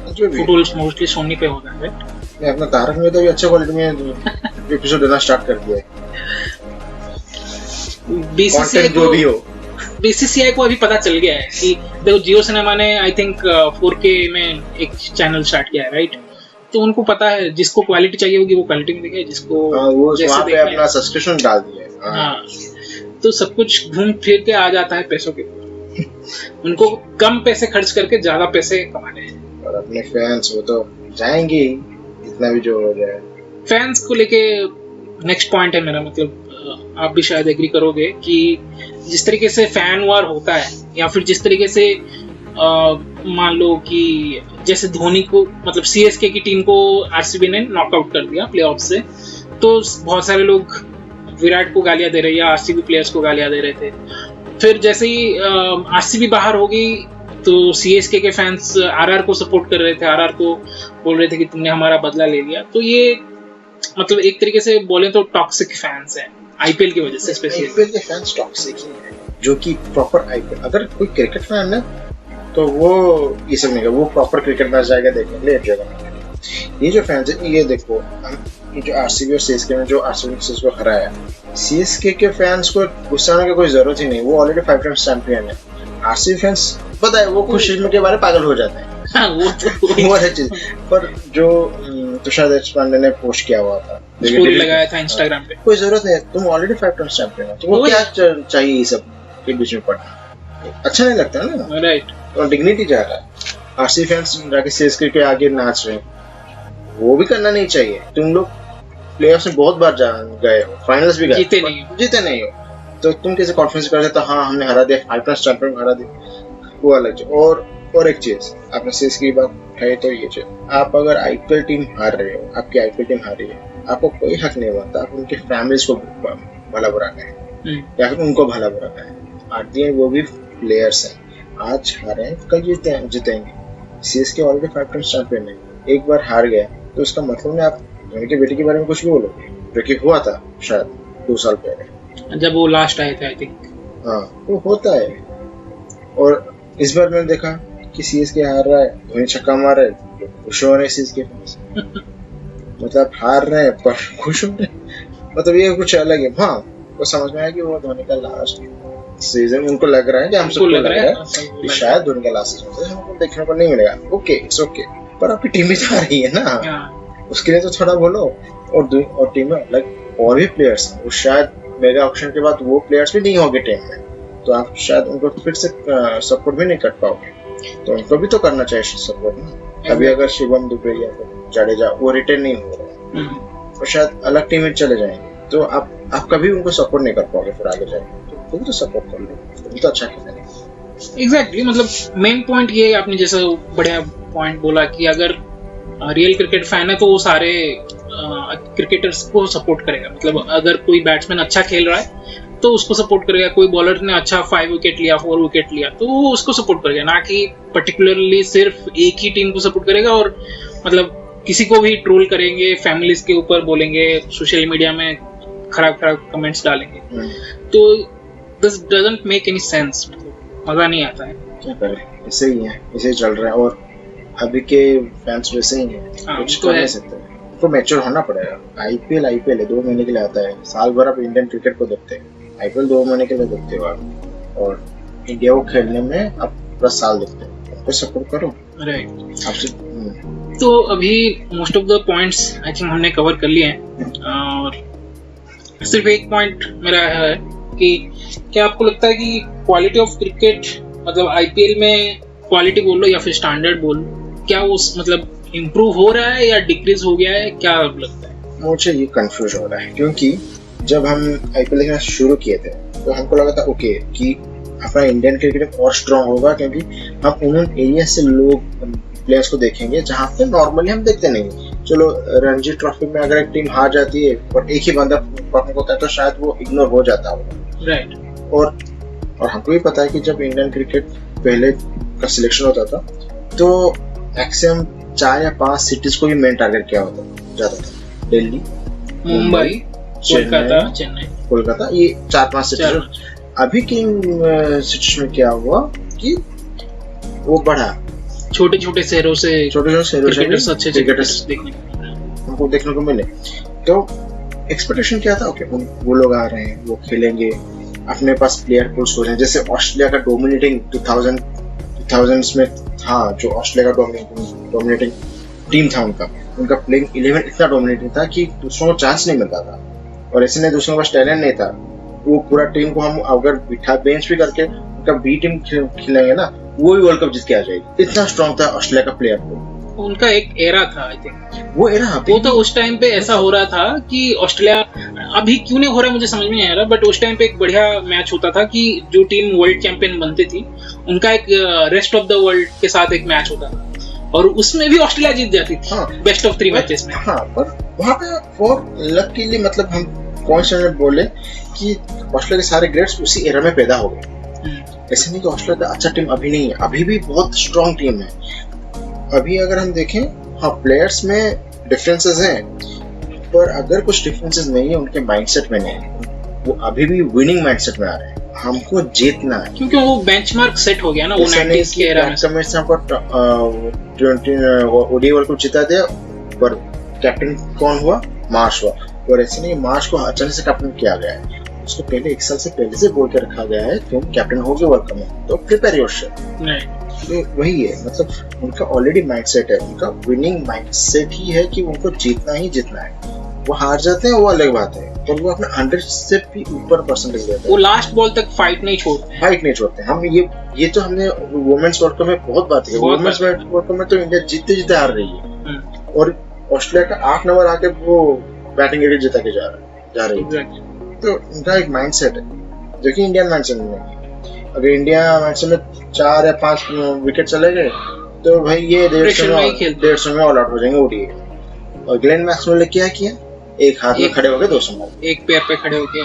फुटबॉल मोस्टली सोनी पे होता है राइट। मैं अपना तारक में तो भी अच्छे क्वालिटी में एपिसोड देना स्टार्ट कर दिया है। बीसीसीआई को अभी पता चल गया है कि देखो जियो सिनेमा ने आई थिंक 4K में एक चैनल स्टार्ट किया है राइट, तो उनको पता है जिसको क्वालिटी चाहिए होगी वो क्वालिटी में देखेगा, जिसको वो जैसे पे अपना सब्सक्रिप्शन डाल दिया है। हाँ तो सब कुछ घूम फिर के आ जाता है पैसों के उनको कम पैसे खर्च करके ज्यादा पैसे कमाने हैं। और अपने फैंस वो तो जाएंगे इतना भी जो हो जाए। फैंस को लेके नेक्स्ट पॉइंट है मेरा, मतलब आप भी शायद एग्री करोगे कि जिस तरीके से फैन वार होता है या फिर जिस तरीके से मान लो कि जैसे धोनी को मतलब सीएसके की टीम को आरसीबी ने नॉकआउट कर दिया प्लेऑफ से, तो बहुत सारे लोग विराट को गालियां दे रहे या आरसीबी प्लेयर्स को गालियां दे रहे थे। फिर जैसे ही आरसीबी बाहर होगी तो सीएसके के फैंस आरआर को सपोर्ट कर रहे थे, आरआर को बोल रहे थे कि तुमने हमारा बदला ले लिया। तो ये मतलब एक तरीके से बोले तो टॉक्सिक फैंस हैं आईपीएल की वजह से। स्पेशली आईपीएल के फैंस टॉक्सिक ही हैं, जो कि प्रॉपर आईपीएल अगर कोई क्रिकेट फैन है तो वो ये सब नहीं, वो प्रॉपर क्रिकेट मैच जाएगा देखने के लिए, एंजॉय करने के लिए। ये जो फैंस है ये देखो, ये जो आरसीबी और सीएसके ने जो आरसीबी को हराया, सीएसके के फैंस को गुस्सा होने की कोई जरूरत ही नहीं, वो ऑलरेडी 5 टाइम्स चैंपियन है। आरसीबी फैंस पता है वो खुशी के बारे में पागल हो जाते हैं। हाँ, वो है चीज। पर जो तुषार देशपांडे ने पोस्ट किया हुआ था, स्टोरी लगाया था इंस्टाग्राम पे, कोई जरूरत नहीं है, तुम ऑलरेडी 5 टाइम्स चैंपियन हो, तो वो क्या चाहिए ये सब के बीच में पड़ना? अच्छा नहीं लगता ना राइट। और डिग्निटी जा रहा है। आरसीबी फैंस जाके सीएसके के आगे नाच रहे हैं, वो भी करना नहीं चाहिए। तुम लोग प्लेऑफ्स में बहुत बार गए हो, फाइनल्स भी गए, जीते नहीं हो, तो तुम कैसे कॉन्फिडेंस कर सकते हो हाँ हमने हरा दिया, 5 टाइम्स चैंपियन हरा दिया, वो अलग चीज। और एक चीज आपने सीएसके की बात उठाई तो ये चीज, आप अगर आईपीएल टीम हार रहे हो, आपकी आईपीएल टीम हार रही है, आपको कोई हक नहीं बनता आप उनके फैमिलीज को भला बुरा कहें या फिर उनको भला बुरा कहें। आते हैं वो भी प्लेयर्स हैं, आज हारे हैं कल जीतेंगे। सीएसके ऑलरेडी 5 टाइम्स चैंपियन है, एक बार हार गया तो उसका मतलब नहीं आप धोनी के बेटे के बारे में कुछ भी बोलोगे, जो कि हुआ था शायद 2 साल पहले जब वो लास्ट आए थे आई थिंक। हाँ वो होता है। और इस बार मैंने देखा कि सीएसके हार रहा है, धोनी छक्का मार रहा है, खुश हो रहे हैं सीएसके फैंस मतलब हार रहे हैं पर खुश हो रहे हैं, मतलब ये कुछ अलग है। हाँ वो समझ में आया कि वो धोनी का लास्ट सीजन, उनको लग रहा है कि हमको लग रहा है कि शायद धोनी का लास्ट सीजन हमको देखने को नहीं मिलेगा। ओके इट्स ओके, पर आपकी टीम भी जा रही है ना, उसके लिए तो थोड़ा बोलो। और टीम में अलग और भी प्लेयर्स हैं, वो शायद मेगा ऑक्शन के बाद वो प्लेयर्स भी नहीं होंगे टीम में, तो आप शायद उनको फिर से सपोर्ट भी नहीं कर पाओगे, तो उनको भी तो करना चाहिए सपोर्ट ना। अभी अगर शिवम दुबे या जाडेजा वो रिटेन नहीं हो रहे तो शायद अलग टीम में चले जाएंगे, तो आप कभी उनको सपोर्ट नहीं कर पाओगे फिर आगे जाएंगे, तो तुम तो सपोर्ट कर लो, तुम तो अच्छा खेलेंगे। एग्जैक्टली, मतलब मेन पॉइंट ये आपने जैसा बढ़िया पॉइंट बोला कि अगर रियल क्रिकेट फैन है तो वो सारे क्रिकेटर्स को सपोर्ट करेगा। मतलब अगर कोई बैट्समैन अच्छा खेल रहा है तो उसको सपोर्ट करेगा, कोई बॉलर ने अच्छा 5 विकेट लिया 4 विकेट लिया तो वो उसको सपोर्ट करेगा, ना कि पर्टिकुलरली सिर्फ एक ही टीम को सपोर्ट करेगा। और मतलब किसी को भी ट्रोल करेंगे, फैमिलीज के ऊपर बोलेंगे, सोशल मीडिया में खराब कमेंट्स डालेंगे, तो this doesn't make any sense, मजा नहीं आता है। क्या करें, ऐसे ही है, ऐसे चल रहा है और अभी के फैंस वैसे ही हैं, कुछ कर नहीं सकते, तो मैच्योर होना पड़ेगा। आईपीएल है, 2 महीने के लिए आता है, साल भर आप इंडियन क्रिकेट को देखते हैं, आईपीएल 2 महीने के लिए देखते हो आप, और इंडिया को खेलने में आप 10 साल देखते हैं, आपको सपोर्ट करो। राइट, आपसे तो अभी most of the points I think हमने कवर कर लिए हैं, और सिर्फ एक पॉइंट मेरा है कि क्या आपको लगता है कि क्वालिटी ऑफ क्रिकेट, मतलब आईपीएल में क्वालिटी बोल लो या फिर स्टैंडर्ड बोल लो, क्या वो मतलब इम्प्रूव हो रहा है या डिक्रीज हो गया है, क्या लगता है? मुझे ये कंफ्यूज हो रहा है, क्योंकि जब हम आईपीएल देखना शुरू किए थे तो हमको लगा था ओके कि अपना इंडियन क्रिकेट और स्ट्रांग होगा, क्योंकि हम उन एरिया से लोग प्लेयर्स को देखेंगे जहाँ पे नॉर्मली हम देखते नहीं। चलो रणजी ट्रॉफी में अगर एक टीम हार जाती है और एक ही बंदा परफॉर्म होता है तो शायद वो इग्नोर हो जाता होगा, राइट। और और हमको भी पता है कि जब इंडियन क्रिकेट पहले का सिलेक्शन होता था तो मैक्सिमम 4 या 5 सिटीज को ही मेन टारगेट किया जाता था। दिल्ली, मुंबई, कोलकाता, ये 4-5 सिटीज। अभी की सिचुएशन में क्या हुआ कि वो बढ़ा, छोटे छोटे शहरों से क्रिकेटर्स देखने हमको देखने को मिले। तो एक्सपेक्टेशन क्या था, ओके वो लोग आ रहे हैं, वो खेलेंगे, अपने पास प्लेयर पूल्स हो रहे हैं। जैसे ऑस्ट्रेलिया का डोमिनेटिंग 2000s में था, जो ऑस्ट्रेलिया का डोमिनेटिंग टीम था, उनका प्लेइंग 11 इतना डोमिनेटिंग था कि दूसरों को चांस नहीं मिलता था। और ऐसे नहीं दूसरों के पास टैलेंट नहीं था, वो पूरा टीम को हम अगर बिठा बेंच भी करके उनका बी टीम खिलाएंगे ना, वो भी वर्ल्ड कप जीत के आ जाएगी। इतना स्ट्रॉन्ग था ऑस्ट्रेलिया का प्लेयर को। उनका एक एरा था, आई थिंक वो तो उस टाइम पे ऐसा हो रहा था कि ऑस्ट्रेलिया, अभी क्यों नहीं हो रहा मुझे समझ में नहीं आ रहा, बट उस टाइम पे एक बढ़िया मैच होता था कि जो टीम वर्ल्ड चैंपियन बनती थी उनका एक रेस्ट ऑफ द वर्ल्ड के साथ एक मैच होता था और उसमें भी ऑस्ट्रेलिया जीत जाती थी। हाँ, बेस्ट ऑफ 3 मैचेस में। हाँ, पर वहाँ पे फॉर लकीली मतलब हम पॉइंट्स में बोले कि ऑस्ट्रेलिया के सारे ग्रेड्स उसी एरा में पैदा हो गए। ऐसे नहीं कि ऑस्ट्रेलिया का अच्छा टीम अभी नहीं है, अभी भी बहुत स्ट्रॉन्ग टीम है। अभी अगर हम देखें, हाँ प्लेयर्स में डिफरेंसेस हैं, पर अगर कुछ डिफरेंसेस नहीं है उनके माइंडसेट में नहीं है, वो अभी भी विनिंग माइंडसेट में आ रहे हैं। हमको जीतना है क्योंकि वो बेंचमार्क सेट हो गया ना, वो 90s के एरा में। से हमको 20 ओडीआई वर्ल्ड कप जिता दिया, पर कैप्टन कौन हुआ? मार्श हुआ। और ऐसे नहीं मार्श को अचानक से कैप्टन किया गया है, उसको पहले 1 साल से पहले से बोल के रखा गया है तुम कैप्टन हो गए वर्ल्ड कप में, तो प्रिपेयर योरसेल्फ। तो वही है, मतलब उनका ऑलरेडी माइंडसेट है, उनका विनिंग माइंडसेट ही है कि उनको जीतना ही जीतना है। वो हार जाते हैं वो अलग बात है, पर वो अपना 100 से भी ऊपर परसेंटेज देते हैं। वो लास्ट बॉल तक फाइट नहीं छोड़ते। हम ये तो हमने वुमेन्स वर्ल्ड कप में बहुत बात की। वुमेन्स वर्ल्ड कप में तो इंडिया जीतते हार रही है, और ऑस्ट्रेलिया का 8 नंबर आके वो बैटिंग एरिया जिता के जा रही है। तो उनका एक माइंडसेट है जो कि इंडियन माइंडसेट नहीं है। अगर इंडिया मैच में 4 या 5 विकेट चले गए तो भाई ये 150 में ऑल आउट हो जाएंगे ओडीआई। और ग्लेन मैक्सवेल ने क्या किया, एक हाथ में खड़े हो गए, 200 मारे, एक पैर पे खड़े हो गए।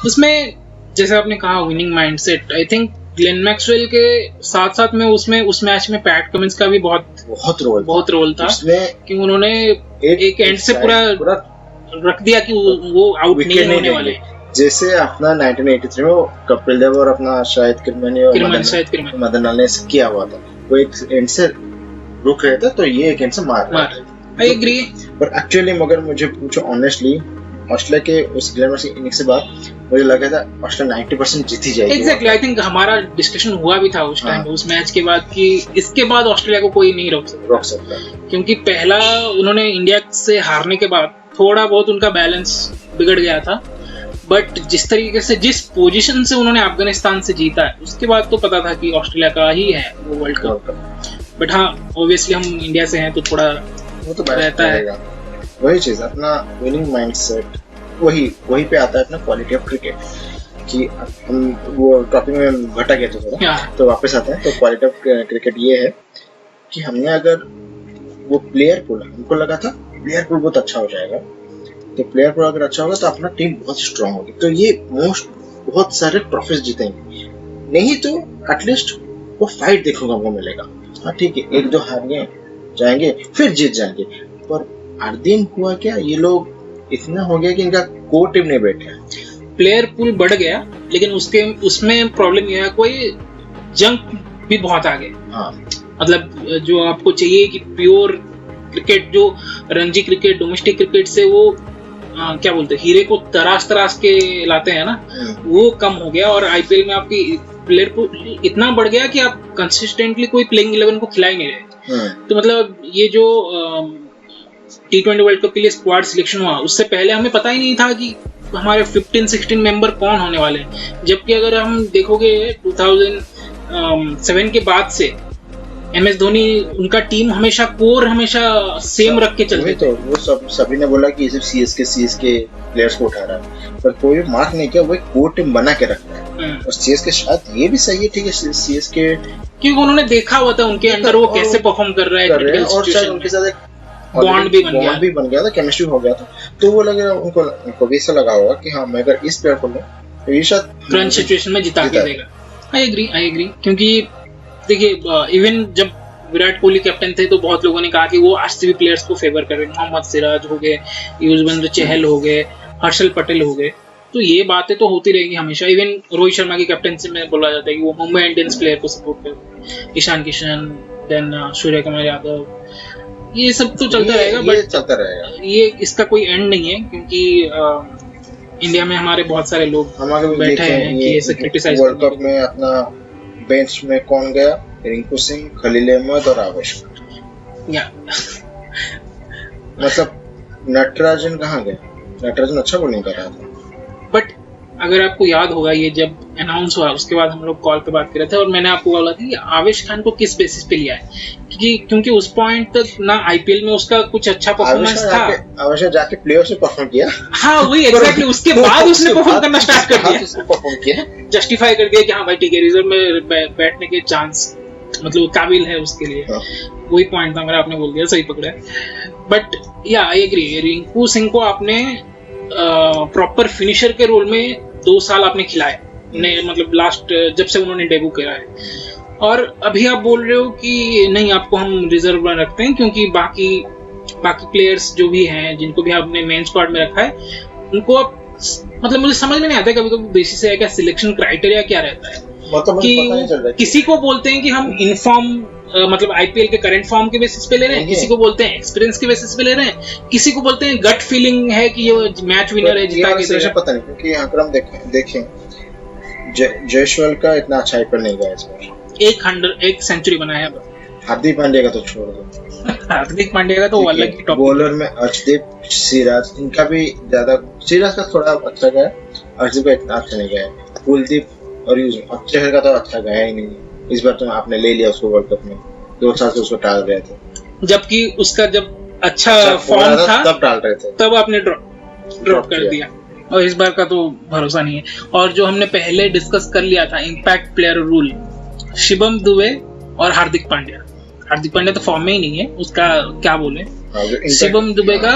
उसमें जैसे आपने कहा winning mindset, I think Glenn Maxwell के साथ साथ में उसमें उस मैच में पैट कमिंस का भी बहुत रोल था, कि उन्होंने एक एंड से पूरा रख दिया कि वो आउट नहीं होने वाले। जैसे अपना 1983 में कपिल देव और अपना शायद किरमानी और मदन लाल ने किया हुआ था, वो एक एंड से रुक रहे थे तो ये एक एंड से मार रहे थे। I agree. पर एक्चुअली मगर मुझे पूछो ऑनेस्टली, ऑस्ट्रेलिया के उस ग्लैमरस इनिंग्स के बाद मुझे लगा था ऑस्ट्रेलिया 90% जीत ही जाएगी। एग्जैक्टली, आई थिंक हमारा डिस्कशन हुआ भी था उस टाइम, उस मैच के बाद, कि इसके बाद ऑस्ट्रेलिया को कोई नहीं रोक सकता। क्योंकि पहला उन्होंने इंडिया से हारने के बाद थोड़ा बहुत उनका बैलेंस बिगड़ गया था, बट जिस तरीके से, जिस पोजीशन से उन्होंने अफगानिस्तान से जीता है, उसके बाद तो पता था कि ऑस्ट्रेलिया का ही है वो वर्ल्ड कप। बट हाँ, ऑब्वियसली हम इंडिया से हैं तो थोड़ा वो तो रहता है। वही चीज, अपना विनिंग माइंडसेट, वही पे आता है अपना क्वालिटी ऑफ क्रिकेट। कि हम वो टॉपिक में भटक गए थे थोड़ा, तो वापस आते हैं। तो क्वालिटी ऑफ क्रिकेट ये है कि हमने अगर वो प्लेयर पूल, हमको लगा था प्लेयर पूल बहुत अच्छा हो जाएगा, तो प्लेयर पूल अगर अच्छा होगा तो अपना टीम बहुत स्ट्रांग होगी, तो ये बहुत सारे ट्रॉफीज जीतेंगे। नहीं तो एटलीस्ट वो फाइट देखने को हमको मिलेगा। हाँ ठीक है, 1-2 हार गए जाएंगे, फिर जीत जाएंगे। पर हर दिन हुआ क्या, ये लोग इतना हो गया कि इनका कोर टीम नहीं बैठा, प्लेयर पूल बढ़ गया, लेकिन उसमें प्रॉब्लम यह है, कोई जंक भी बहुत आ गए। हाँ, मतलब जो आपको चाहिए कि प्योर क्रिकेट, जो रणजी क्रिकेट, डोमेस्टिक क्रिकेट से वो क्या बोलते हैं, हीरे को तराश के लाते हैं ना, वो कम हो गया। और आईपीएल में आपकी प्लेयर पूल इतना बढ़ गया कि आप कंसिस्टेंटली कोई प्लेइंग 11 को खिला ही नहीं रहे। तो मतलब ये जो T20 वर्ल्ड कप के लिए स्क्वाड सिलेक्शन हुआ, उससे पहले हमें पता ही नहीं था कि हमारे 15-16 मेंबर कौन होने वाले हैं। जबकि अगर हम देखोगे 2007 के बाद से MS धोनी, उनका टीम हमेशा सेम रख के चलते थे। तो वो सभी ने बोला कि सिर्फ CSK प्लेयर्स को उठा रहा है, पर कोई मार्क नहीं किया, वो एक कोर टीम बना के रखता है। और CSK शायद ये भी सही है, ठीक है, CSK क्योंकि उन्होंने देखा हुआ था उनके अंदर वो कैसे परफॉर्म कर रहा है, और शायद उनके साथ एक बॉन्ड भी बन गया था, केमिस्ट्री हो गया था। तो वो लगे उनको भी ऐसा लगा होगा कि हाँ, मैं अगर इस प्लेयर को लूं तो ये शायद क्रंच सिचुएशन में जिता के देगा। आई एग्री क्योंकि देखिए इवन जब विराट कोहली कैप्टन थे तो बहुत लोगों ने कहा कि वो आरसीबी प्लेयर्स को फेवर कर रहे हैं, मोहम्मद सिराज हो गए, युजवेंद्र चहल हो गए, हर्षल पटेल हो गए, तो ये बातें तो होती रहेंगी हमेशा। इवन रोहित शर्मा की कैप्टनसी में बोला जाता है कि वो मुंबई इंडियंस प्लेयर को सपोर्ट करते हैं, ईशान किशन, देन सूर्य कुमार यादव, ये सब तो चलता रहेगा। बट चलता रहेगा, ये इसका कोई एंड नहीं है क्योंकि इंडिया में हमारे बहुत सारे लोग बैठे हैं कि ऐसे क्रिटिसाइज। वर्ल्ड कप में अपना बेंच में कौन गया? रिंकू सिंह, खलील अहमद और आवेश खान। मतलब नटराजन कहाँ गए? नटराजन अच्छा बॉलिंग कर रहा था। बट अगर आपको याद होगा, ये जब अनाउंस हुआ उसके बाद हम लोग कॉल पे बात कर रहे थे और मैंने आपको बोला था कि आवेश खान को किस बेसिस पे लिया है, क्योंकि उस पॉइंट तक ना आईपीएल में उसका कुछ अच्छा परफॉर्मेंस था। आवेश ने जाके प्लेऑफ में परफॉर्म किया। हाँ वही एग्जैक्टली, उसके बाद उसने परफॉर्म करना स्टार्ट कर दिया, जस्टिफाई कर दिया कि हाँ भाई ठीक है, रिजर्व में बैठने के चांस मतलब काबिल है उसके लिए। वही पॉइंट था मेरा, आपने बोल दिया, सही पकड़ा। बट या आई एग्री, रिंकू सिंह को आपने प्रॉपर फिनिशर के रोल में 2 साल आपने खिलाया, मतलब लास्ट जब से उन्होंने डेब्यू किया है, और अभी आप बोल रहे हो कि नहीं आपको हम रिजर्व में रखते हैं क्योंकि बाकी प्लेयर्स जो भी हैं जिनको भी आपने मेन स्क्वाड में रखा है उनको आप, मतलब मुझे समझ में नहीं आता कभी कभी बेसिस है क्या, सिलेक्शन क्राइटेरिया क्या रहता है कि किसी को बोलते हैं कि हम इनफॉर्म मतलब आईपीएल के करंट फॉर्म के बेसिस पे ले रहे हैं, किसी को बोलते हैं एक्सपीरियंस के बेसिस पे ले रहे हैं, किसी को बोलते हैं गट फीलिंग है कि ये मैच विनर है, जिता के देगा। पता नहीं, क्योंकि अगर हम देखें जयसवाल का इतना अच्छा आईपीएल नहीं गया इस बार, एक सेंचुरी बनाया बस। हार्दिक पांड्या का तो छोड़ दो, हार्दिक पांड्या का तो अलग ही टॉप। बॉलर में अर्शदीप, सिराज, इनका भी ज्यादा, सिराज का थोड़ा अच्छा गया, अर्शदीप का इतना अच्छा नहीं गया, कुलदीप और चहल का तो अच्छा गया ही नहीं। इस बार तो आपने ले लिया उसको वर्ल्ड कप में, 2 साल से उसको टाल रहे थे, जबकि उसका जब अच्छा फॉर्म था तब टाल रहे थे, तब आपने ड्रॉप कर दिया। और इस बार का तो भरोसा नहीं है। और जो हमने पहले डिस्कस कर लिया था impact player rule, Shivam Dubey और हार्दिक पांड्या तो फॉर्म में ही नहीं है, उसका क्या बोले। शिवम दुबे का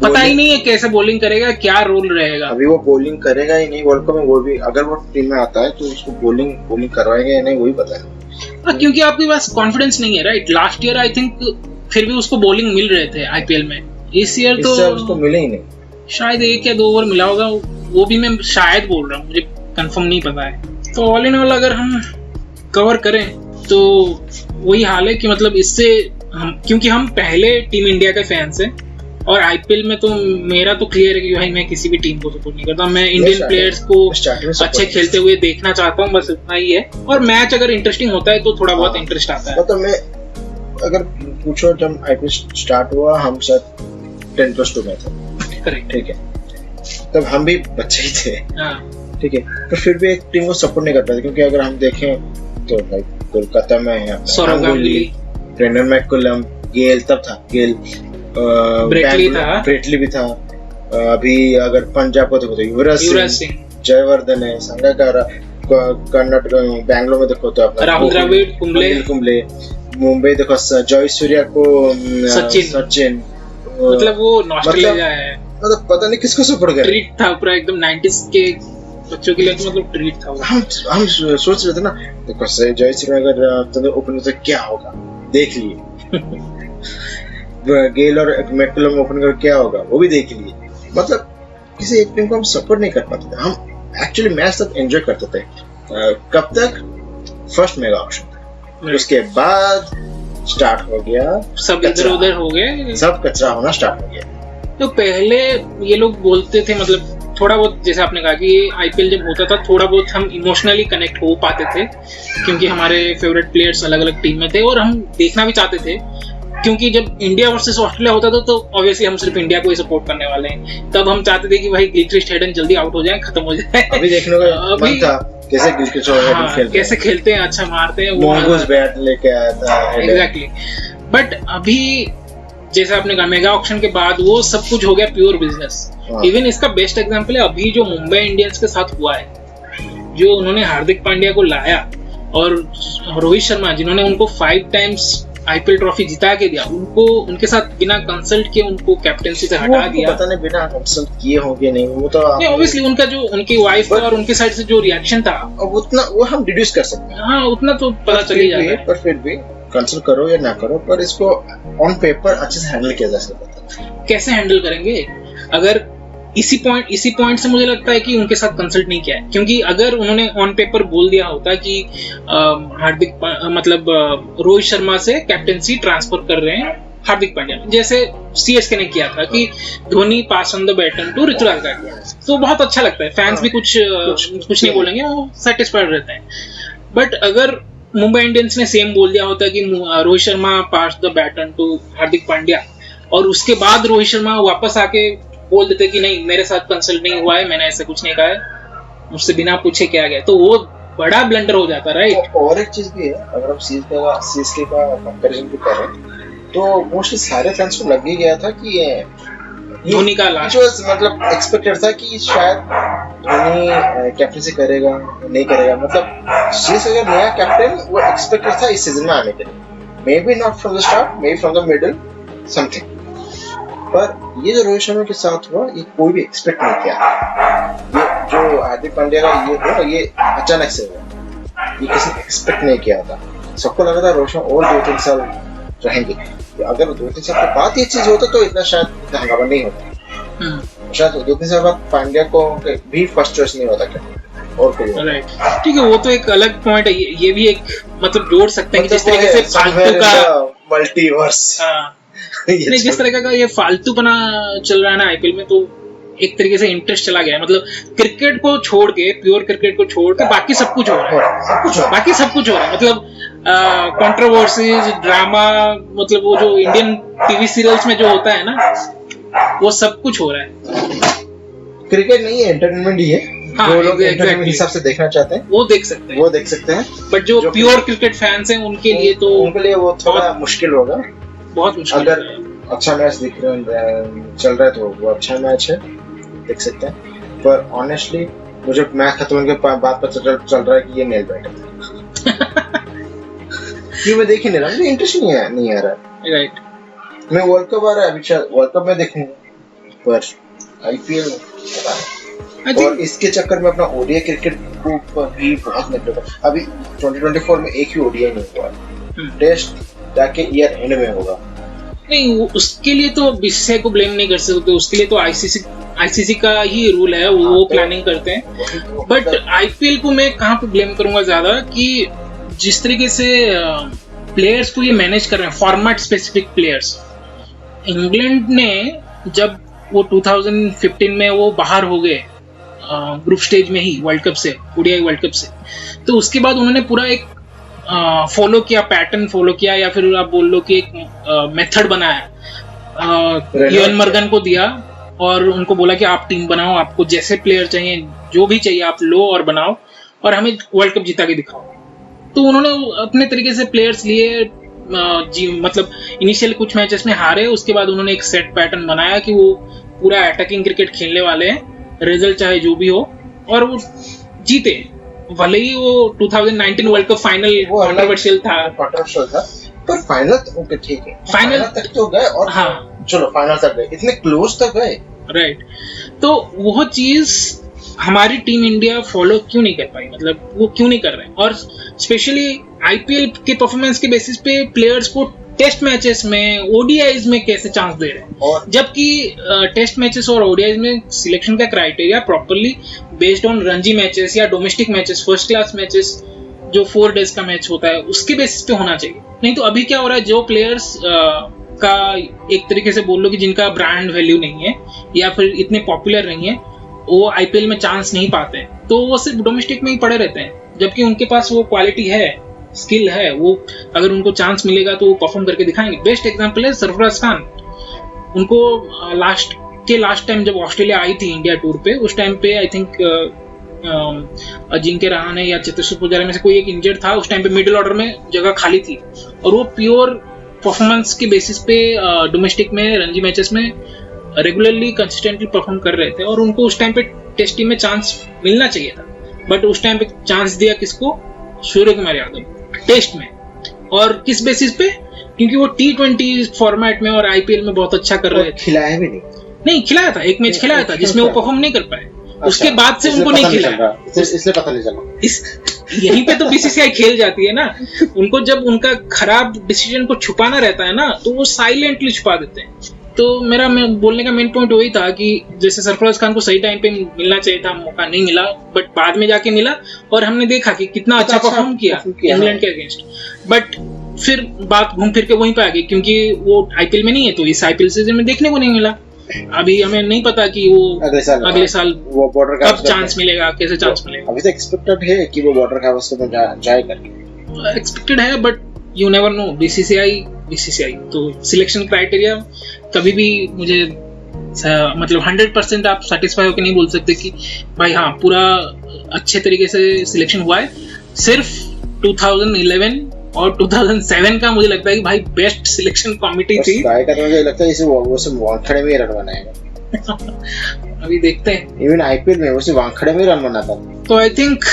पता ही नहीं है कैसे बॉलिंग करेगा, क्या रोल रहेगा। अभी वो बॉलिंग करेगा ही नहीं वर्ल्ड कप में, वो भी अगर वो टीम में आता है तो उसको बॉलिंग करवाएंगे या नहीं वही पता है। क्योंकि आपके पास कॉन्फिडेंस नहीं है, right. Last year I think फिर भी उसको बॉलिंग मिल रहे थे आईपीएल में, इस ईयर तो उसको मिले ही नहीं, शायद 1 या 2 ओवर मिला होगा, वो भी मैं शायद बोल रहा हूँ, मुझे कंफर्म नहीं पता है। तो ऑल इन ऑल अगर हम कवर करें तो वही हाल है कि मतलब इससे क्योंकि हम पहले टीम इंडिया के फैंस हैं और आईपीएल में तो मेरा तो क्लियर है कि भाई मैं किसी भी टीम को सपोर्ट नहीं करता, मैं इंडियन प्लेयर्स को अच्छे खेलते हुए देखना चाहता हूँ, बस इतना ही है। और मैच अगर इंटरेस्टिंग होता है तो थोड़ा बहुत इंटरेस्ट आता है। मतलब मैं अगर पूछो, जब आईपीएल स्टार्ट हुआ हम सब 10+2 में थे, करेक्ट, ठीक है, तब हम भी बच्चे ही थे, ठीक है, तो फिर भी एक टीम को सपोर्ट नहीं कर पाते, क्योंकि अगर हम देखें तो भाई कोलकाता में सौरव गांगुली, ब्रेंडन मैककलम, गेल तब था, गेल, ब्रेटली भी था, अभी अगर पंजाब को देखो तो युवराज सिंह, जयवर्धन है, संगकारा, कर्नाटक बैंगलोर में देखो तो अपना राहुल द्रविड़, कुंबले, मुंबई देखो जय सूर्या को सचिन, मतलब वो नॉस्टैल्जिया है, मतलब पता नहीं किसको सपोर्ट कर, ट्रीट था पूरा एकदम 90s के बच्चों के लिए, तो मतलब ट्रीट था वो। हम सोच रहे थे ना, देखो जय सूर्या अगर ओपन तो क्या होगा, देख लिए गेल और मैककलम ओपन कर क्या होगा वो भी देख लिए। मतलब किसी एक टीम को हम सपोर्ट नहीं कर पाते थे, हम एक्चुअली मैच तक एंजॉय करते थे। कब तक? फर्स्ट मेगा ऑक्शन, उसके बाद स्टार्ट हो गया, सब इधर उधर हो गए, सब कचरा होना स्टार्ट हो गया। तो पहले ये लोग बोलते थे, मतलब थोड़ा बहुत जैसे आपने कहा कि आईपीएल जब होता था थोड़ा बहुत हम इमोशनली कनेक्ट हो पाते थे, क्योंकि हमारे फेवरेट प्लेयर्स अलग अलग टीम में थे और हम देखना भी चाहते थे, क्योंकि जब इंडिया वर्सेस ऑस्ट्रेलिया होता था तो ऑब्वियसली हम सिर्फ इंडिया को ही सपोर्ट करने वाले हैं। तब हम चाहते थे कि भाई गिलक्रिस्ट हेडन जल्दी आउट हो जाए, खत्म हो जाए। अभी देखने का मन था कैसे गिलक्रिस्ट हेडन कैसे खेलते हैं, अच्छा मारते हैं, वो बैट लेके आया था, एग्जैक्टली। बट अभी जैसे आपने कहा मेगा ऑक्शन के बाद वो सब कुछ हो गया प्योर बिजनेस। इवन इसका बेस्ट एग्जांपल है अभी जो मुंबई इंडियंस के साथ हुआ है, जो उन्होंने हार्दिक पांड्या को लाया और रोहित शर्मा जिन्होंने उनको 5 टाइम्स आईपीएल ट्रॉफी जिता के दिया, उनको उनके साथ बिना कंसल्ट के उनको कैप्टेंसी से हटा दिया। पता नहीं बिना कंसल्ट किए होंगे नहीं, वो तो ऑब्वियसली उनका जो उनकी वाइफ और उनके साइड से जो रिएक्शन था उतना वो हम डिड्यूस कर सकते हैं। हाँ, उतना तो पता चल ही जाता है। पर फिर भी कंसल्ट करो या ना करो, पर इसको ऑन पेपर अच्छे से हैंडल किया जा सकता है। कैसे हैंडल करेंगे? अगर इसी पॉइंट से मुझे लगता है कि उनके साथ कंसल्ट नहीं किया है, क्योंकि अगर उन्होंने ऑन पेपर बोल दिया होता कि रोहित शर्मा से कैप्टेंसी ट्रांसफर कर रहे हैं हार्दिक पांड्या, जैसे सीएसके ने किया था कि Dhoni pass on the baton to Ruturaj Gaikwad, तो बहुत अच्छा लगता है, फैंस भी कुछ नहीं बोलेंगे, वो सेटिस्फाइड रहते हैं। बट अगर मुंबई इंडियंस ने सेम बोल दिया होता कि रोहित शर्मा पास the baton to Hardik Pandya, और उसके बाद रोहित शर्मा वापस आके बोल देते कि नहीं मेरे साथ कंसल्ट नहीं हुआ है, मैंने ऐसा कुछ नहीं कहा है, मुझसे बिना पूछे किया गया, तो वो बड़ा ब्लंडर हो जाता, राइट। और एक चीज भी है, अगर हम सीएसके का कंपैरिजन भी करें तो मोस्टली सारे फैंस को लग ही गया था कि ये धोनी का लास्ट मतलब एक्सपेक्टेड था कि शायद धोनी कैप्टनसी करेगा नहीं करेगा, मतलब सीएसके का नया कैप्टन वो एक्सपेक्टेड था इस सीजन में आने के लिए, may be not from the start, may be from the middle something. पर ये जो रोहित शर्मा के साथ हुआ ये कोई भी एक्सपेक्ट नहीं किया। ये जो हार्दिक पांड्या का ये हुआ ये अचानक से हुआ, ये किसी ने एक्सपेक्ट नहीं किया था। सबको लगा था रोहित शर्मा और 2-3 साल रहेंगे, अगर 2-3 साल के बाद ये चीज होता तो इतना शायद इतना हंगामा नहीं होता, शायद 2-3 साल बाद पांड्या को भी फर्स्ट चॉइस नहीं होता क्या और कोई। ठीक है, वो तो एक अलग पॉइंट है, ये भी एक मतलब जोड़ सकते हैं कि जिस तरीके से फालतू का मल्टीवर्स नहीं, जिस तरह का ये फालतूपना चल रहा है ना आईपीएल में, तो एक तरीके से इंटरेस्ट चला गया है। मतलब क्रिकेट को छोड़ के, प्योर क्रिकेट को छोड़ के बाकी सब कुछ हो रहा है, बाकी सब कुछ हो रहा है, मतलब कंट्रोवर्सीज, ड्रामा, मतलब वो जो इंडियन टीवी सीरियल्स में जो होता है ना, वो सब कुछ हो रहा है। क्रिकेट नहीं है, एंटरटेनमेंट ही है। हाँ, जो लोग एंटरटेनमेंट हिसाब से देखना चाहते हैं वो देख सकते हैं, बट जो प्योर क्रिकेट फैंस हैं उनके लिए तो उनके लिए वो थोड़ा मुश्किल होगा, बहुत मुश्किल। अगर अच्छा मैच दिख रहा चल रहा है तो वो अच्छा मैच है, देख सकते हैं, पर ऑनेस्टली मुझे मैच खत्म होने के बाद पता चल रहा है कि ये नेल बैट है। क्यों मैं देख ही नहीं रहा, मुझे इंटरेस्ट नहीं आ रहा। राइट, मैं वर्ल्ड कप आ रहा है अभी, वर्ल्ड कप में देखूंगा, पर आईपीएल और इसके चक्कर में अपना ओडीआई क्रिकेट को भी बहुत निकलेगा। अभी 2024 में एक ही ओडीआई नहीं हुआ, टेस्ट जाके ईयर एंड में होगा। नहीं, उसके लिए तो बीसीसीआई को ब्लेम नहीं कर सकते, उसके लिए तो आईसीसी का ही रूल है, वो प्लानिंग करते हैं। बट आईपीएल को मैं कहाँ पे ब्लेम करूंगा ज्यादा, कि जिस तरीके से प्लेयर्स को ये मैनेज कर रहे हैं, फॉर्मेट स्पेसिफिक प्लेयर्स। इंग्लैंड ने जब वो 2015 में वो बाहर हो गए ग्रुप स्टेज में ही वर्ल्ड कप से, ओडीआई वर्ल्ड कप से, तो उसके बाद उन्होंने पूरा एक फॉलो किया, पैटर्न फॉलो किया, या फिर आप बोल लो कि एक मेथड बनाया, यूएन मॉर्गन को दिया और उनको बोला कि आप टीम बनाओ, आपको जैसे प्लेयर चाहिए, जो भी चाहिए आप लो और बनाओ और हमें वर्ल्ड कप जिता के दिखाओ। तो उन्होंने अपने तरीके से प्लेयर्स लिए, मतलब इनिशियल कुछ मैचेस में हारे, उसके बाद उन्होंने एक सेट पैटर्न बनाया कि वो पूरा अटैकिंग क्रिकेट खेलने वाले हैं, रिजल्ट चाहे जो भी हो, और वो जीते। भले ही वो 2019 वर्ल्ड कप फाइनल कंट्रोवर्शियल था, पर फाइनल ओके ठीक है, फाइनल तक तो गए, और हाँ चलो फाइनल तक गए, इतने क्लोज तक गए, राइट। तो वो चीज हमारी टीम इंडिया फॉलो क्यों नहीं कर पाई, मतलब वो क्यों नहीं कर रहे हैं। और स्पेशली आईपीएल के परफॉर्मेंस के बेसिस पे प्लेयर्स को टेस्ट मैचेस में, ओडीआईज में कैसे चांस दे रहे हैं, जबकि टेस्ट मैचेस और ओडीआईज में सिलेक्शन का criteria properly based on Ranji matches या domestic matches, first class matches, जो 4 डेज का मैच होता है उसके बेसिस पे होना चाहिए। नहीं तो अभी क्या हो रहा है, जो प्लेयर्स का एक तरीके से बोल लो कि जिनका ब्रांड वैल्यू नहीं है या फिर इतने पॉपुलर नहीं है, वो आईपीएल में चांस नहीं पाते हैं, तो वो सिर्फ डोमेस्टिक में ही पड़े रहते हैं, जबकि उनके पास वो क्वालिटी है, स्किल है, वो अगर उनको चांस मिलेगा तो वो परफॉर्म करके दिखाएंगे। बेस्ट एग्जांपल है सरफराज खान। उनको लास्ट टाइम जब ऑस्ट्रेलिया आई थी इंडिया टूर पे, उस टाइम पे आई थिंक अजिंक्य रहाणे या चेतेश्वर पुजारा में से कोई एक इंजर्ड था, उस टाइम पे मिडिल ऑर्डर में जगह खाली थी, और वो प्योर परफॉर्मेंस के बेसिस पे डोमेस्टिक में, रणजी मैचेस में रेगुलरली कंसिस्टेंटली परफॉर्म कर रहे थे, और उनको उस टाइम पे टेस्ट टीम में चांस मिलना चाहिए था। बट उस टाइम पे चांस दिया किसको? सूर्य कुमार यादव टेस्ट में। और किस बेसिस पे? क्योंकि वो T20 फॉर्मेट में और IPL में बहुत अच्छा कर रहे थे। खिलाया भी नहीं खिलाया था, एक मैच खिलाया था जिसमें वो परफॉर्म नहीं कर पाए। उसके बाद से उनको नहीं खिलाया, इसलिए पता नहीं चला। यहीं पे तो BCCI खेल जाती है ना। उनको जब उनका खराब डिसीजन को छुपाना रहता है ना, तो वो साइलेंटली छुपा देते हैं। तो मेरा बोलने का मेन पॉइंट वही था कि जैसे सरफराज खान को सही टाइम पे मिलना चाहिए था, मौका नहीं मिला, बट बाद में जाके मिला और हमने देखा कि कितना अच्छा परफॉर्म किया इंग्लैंड के अगेंस्ट। बट फिर बात घूम फिर के वहीं पे आ गई, क्योंकि वो IPL में नहीं है तो इस IPL सीजन में देखने को नहीं मिला। अभी हमें नहीं पता कि वो अगले साल वो बॉर्डर कब चांस मिलेगा, कैसे चांस मिलेगा। अभी तो एक्सपेक्टेड है कि वो बॉर्डर गावस्कर में जाए करके, एक्सपेक्टेड है, but you never know. BCCI तो सिलेक्शन क्राइटेरिया कभी भी मुझे मतलब 100% आप सेटिस्फाई होकर नहीं बोल सकते कि भाई हाँ पूरा अच्छे तरीके से सिलेक्शन हुआ है। सिर्फ 2011 और 2007 का मुझे लगता है कि भाई बेस्ट सिलेक्शन कमिटी थी। का तो मुझे लगता है इसे वो सिर्फ वानखेड़े में ही रन बनाएगा। अभी देखते हैं। इवन IPL में वो सिर्फ वानखेड़े में ही रन बनाता। तो आई थिंक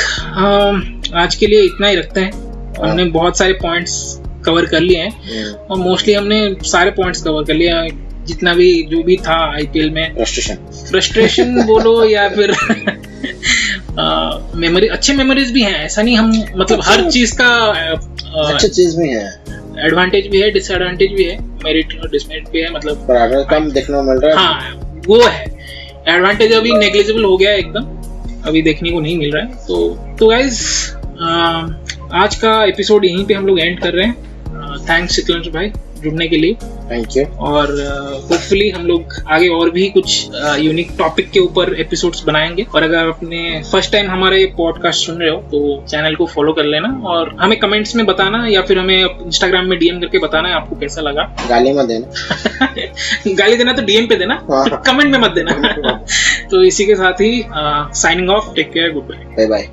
आज के लिए इतना ही रखते हैं। हमने बहुत सारे पॉइंट्स कवर कर लिए हैं और मोस्टली हमने सारे पॉइंट्स कवर कर लिया, जितना भी जो भी था IPL में। फ्रस्ट्रेशन बोलो या फिर मेमोरी, अच्छे मेमोरीज भी हैं, ऐसा नहीं हम मतलब हर चीज का अच्छी चीज भी है, एडवांटेज भी है, डिसएडवांटेज भी है, मेरिट और डिसमेरिट भी है। मतलब कम देखने को मिल रहा है। हाँ वो है, एडवांटेज अभी नेग्लिजिबल हो गया है एकदम, अभी देखने को नहीं मिल रहा है। तो गाइज आज का एपिसोड यहीं पे हम लोग एंड कर रहे हैं। थैंक्स शीतलेंद्र भाई जुड़ने के लिए, थैंक यू। और होपफुली हम लोग आगे और भी कुछ यूनिक टॉपिक के ऊपर एपिसोड्स बनाएंगे। और अगर आपने फर्स्ट टाइम हमारे पॉडकास्ट सुन रहे हो तो चैनल को फॉलो कर लेना और हमें कमेंट्स में बताना या फिर हमें इंस्टाग्राम में DM करके बताना है आपको कैसा लगा। गाली मत देना। गाली देना तो DM पे देना, कमेंट में मत देना। तो इसी के साथ ही signing off, take care, good bye. Bye bye.